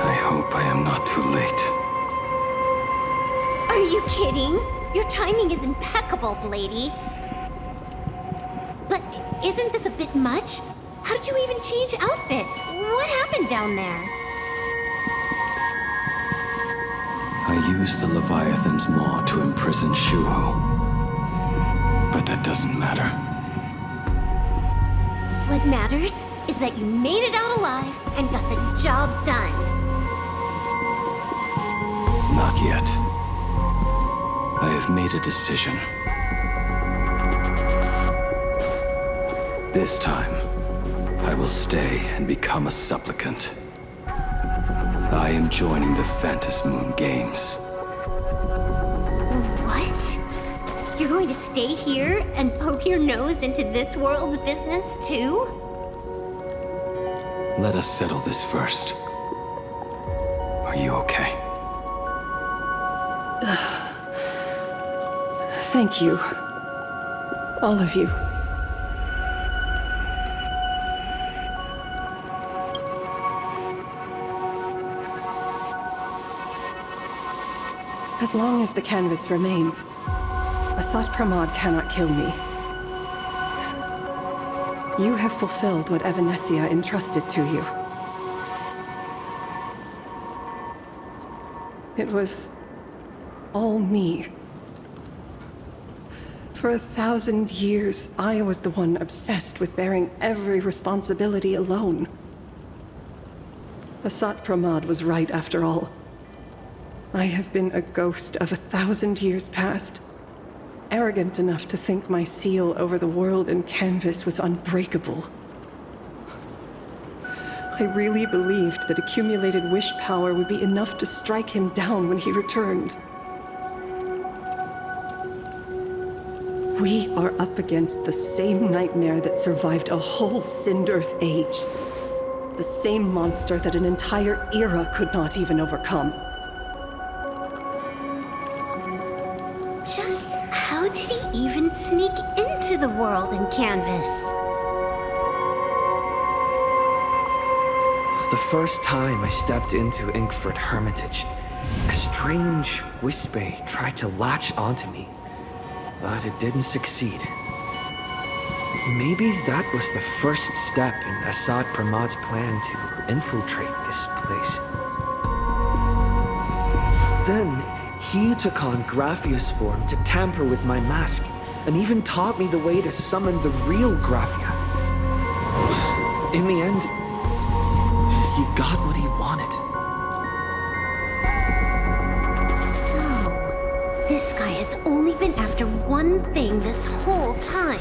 I hope I am not too late. Are you kidding? Your timing is impeccable, Blady. But isn't this a bit much? How did you even change outfits? What happened down there? I used the Leviathan's maw to imprison Shuho. But that doesn't matter. What matters is that you made it out alive and got the job done. Not yet. I have made a decision. This time, I will stay and become a supplicant. I am joining the Phantas Moon Games. What? You're going to stay here and poke your nose into this world's business too? Let us settle this first. Are you okay? Thank you. All of you. As long as the canvas remains, Asat Pramod cannot kill me. You have fulfilled what Evanesia entrusted to you. It was all me. For 1,000 years, I was the one obsessed with bearing every responsibility alone. Asat Pramod was right after all. I have been a ghost of 1,000 years past, arrogant enough to think my seal over the world and canvas was unbreakable. I really believed that accumulated wish power would be enough to strike him down when he returned. We are up against the same nightmare that survived a whole Sindearth age. The same monster that an entire era could not even overcome. Just how did he even sneak into the world in canvas? The first time I stepped into Inkford Hermitage, a strange whisper tried to latch onto me, but it didn't succeed. Maybe that was the first step in Asat Pramod's plan to infiltrate this place. Then, he took on Graphia's form to tamper with my mask, and even taught me the way to summon the real Graphia. In the end, he got what he wanted. So, This guy has only been after one thing this whole time.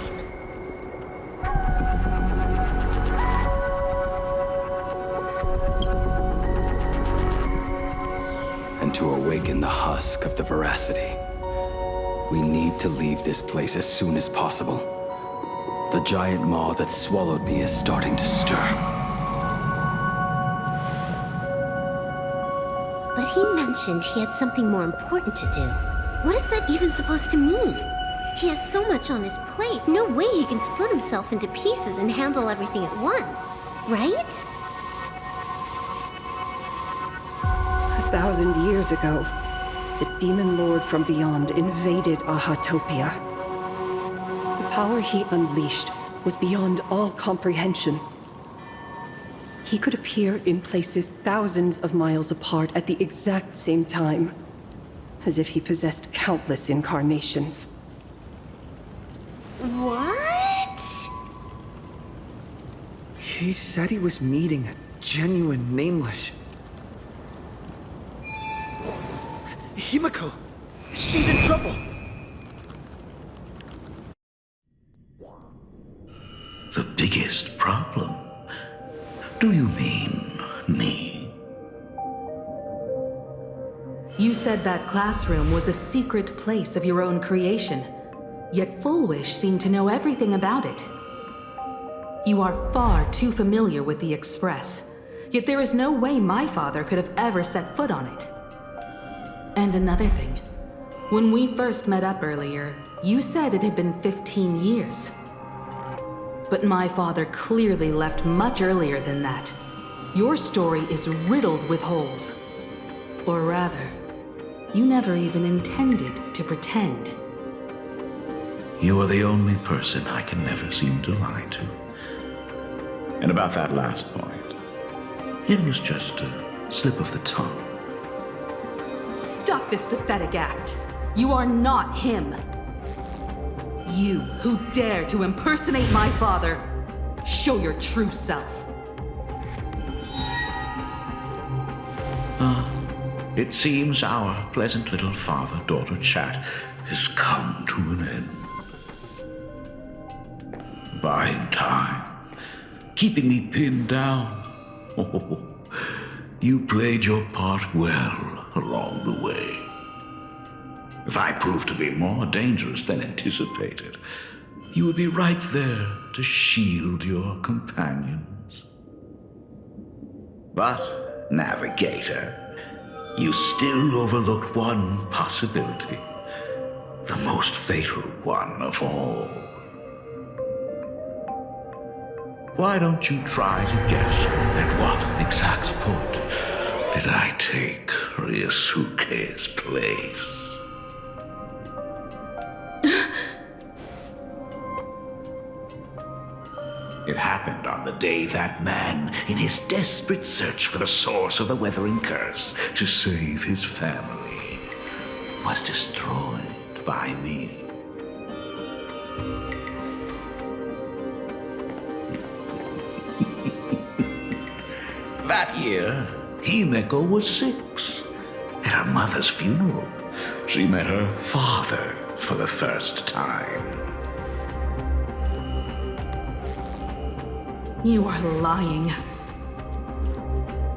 And to awaken the husk of the veracity, we need to leave this place as soon as possible. The giant maw that swallowed me is starting to stir. But he mentioned he had something more important to do. What is that even supposed to mean? He has so much on his plate, no way he can split himself into pieces and handle everything at once, right? 1,000 years ago, the demon lord from beyond invaded Ahatopia. The power he unleashed was beyond all comprehension. He could appear in places thousands of miles apart at the exact same time, as if he possessed countless incarnations. What? He said he was meeting a genuine nameless... Himeko! She's in trouble! The biggest problem? Do you mean me? You said that classroom was a secret place of your own creation, yet Full Wish seemed to know everything about it. You are far too familiar with the Express, yet there is no way my father could have ever set foot on it. And another thing, when we first met up earlier, you said it had been 15 years. But my father clearly left much earlier than that. Your story is riddled with holes. Or rather, you never even intended to pretend. You are the only person I can never seem to lie to. And about that last point, it was just a slip of the tongue. Stop this pathetic act. You are not him. You who dare to impersonate my father, show your true self. It seems our pleasant little father-daughter chat has come to an end. Buying time, keeping me pinned down. Oh, you played your part well along the way. If I proved to be more dangerous than anticipated, you would be right there to shield your companions. But, Navigator, you still overlooked one possibility. The most fatal one of all. Why don't you try to guess at what exact point did I take Ryusuke's place? It happened on the day that man, in his desperate search for the source of the Weathering Curse to save his family, was destroyed by me. That year, Himeko was 6. At her mother's funeral, she met her father for the first time. You are lying.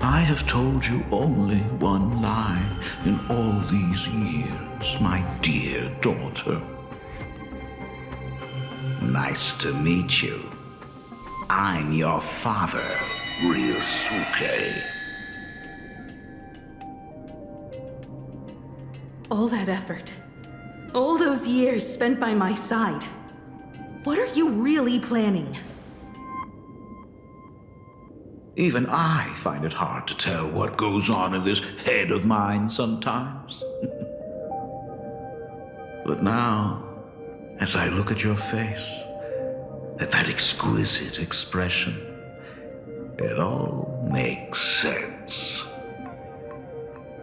I have told you only one lie in all these years, my dear daughter. Nice to meet you. I'm your father, Ryusuke. All that effort, all those years spent by my side, what are you really planning? Even I find it hard to tell what goes on in this head of mine sometimes. But now, as I look at your face, at that exquisite expression, it all makes sense.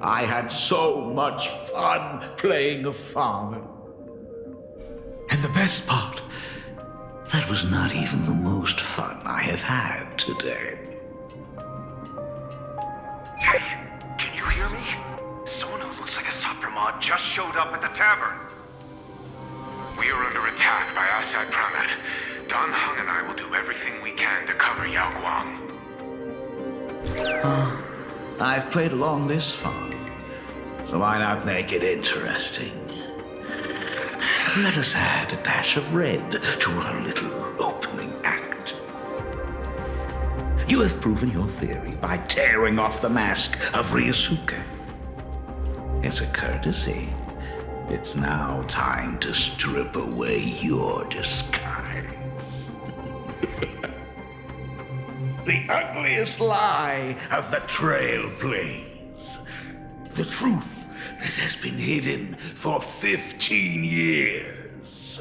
I had so much fun playing a father. And the best part, that was not even the most fun I have had today. Hey, can you hear me? Someone who looks like a Saprama squad just showed up at the tavern. We are under attack by outside Pramet. Don Hung and I will do everything we can to cover Yao Guang. I've played along this far, so why not make it interesting? Let us add a dash of red to our little opening act. You have proven your theory by tearing off the mask of Ryosuke. As a courtesy, it's now time to strip away your disguise. The ugliest lie of the Trailblaze. The truth that has been hidden for 15 years.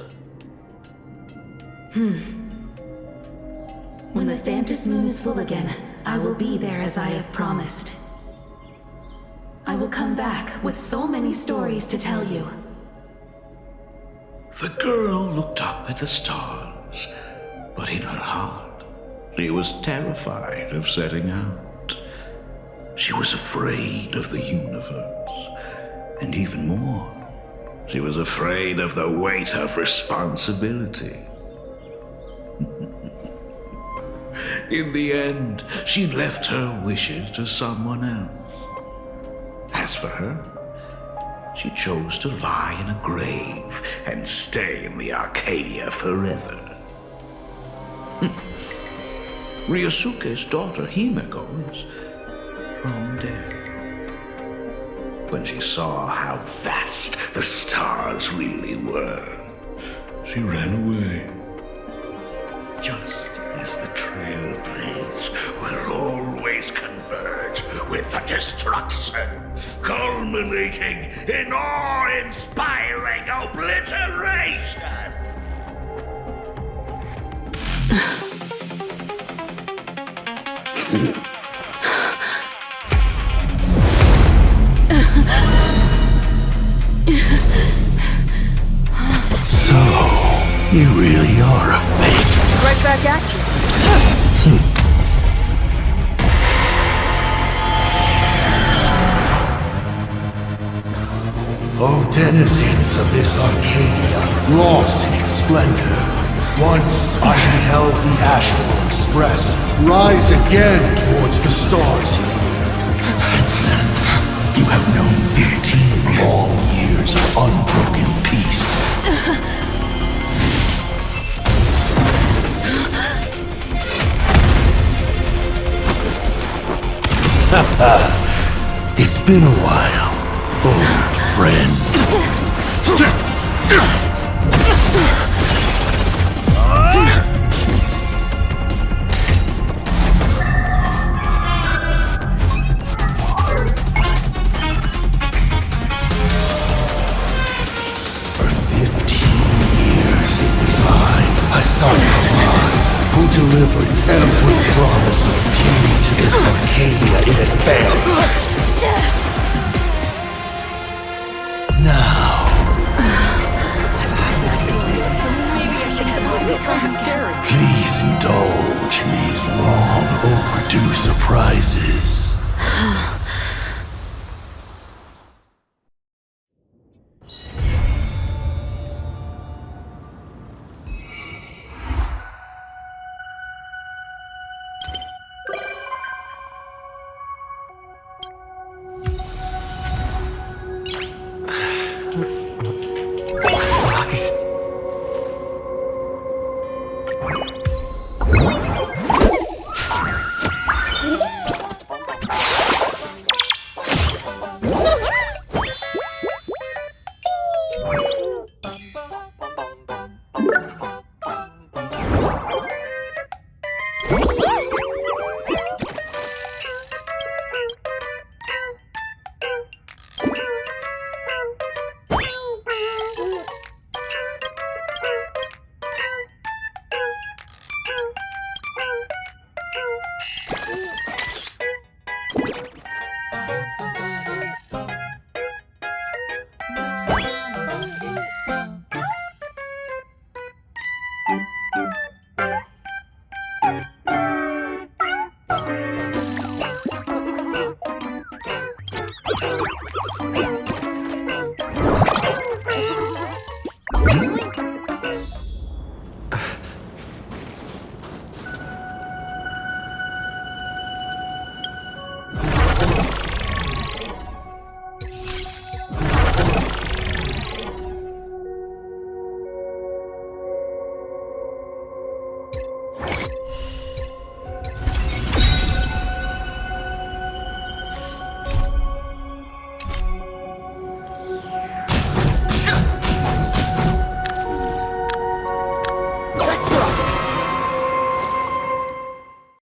When the Phantom Moon is full again, I will be there as I have promised. I will come back with so many stories to tell you. The girl looked up at the stars, but in her heart, she was terrified of setting out. She was afraid of the universe, and even more, she was afraid of the weight of responsibility. In the end, she left her wishes to someone else. As for her, she chose to lie in a grave and stay in the Arcadia forever. Ryosuke's daughter Himeko is long dead. When she saw how vast the stars really were, she ran away. Just as the Trailblaze will always converge with the destruction, culminating in awe-inspiring obliteration. So, you really are a fake. Right back at you. O denizens of this Arcadia, lost in its splendor, once I beheld the Astral Express rise again towards the stars. Since then, you have known 15 long years of unbroken peace. It's been a while, old friend. For 15 years it was Asakaman, who delivered every promise of beauty to this Arcadia in advance. Now, please indulge in these long overdue surprises.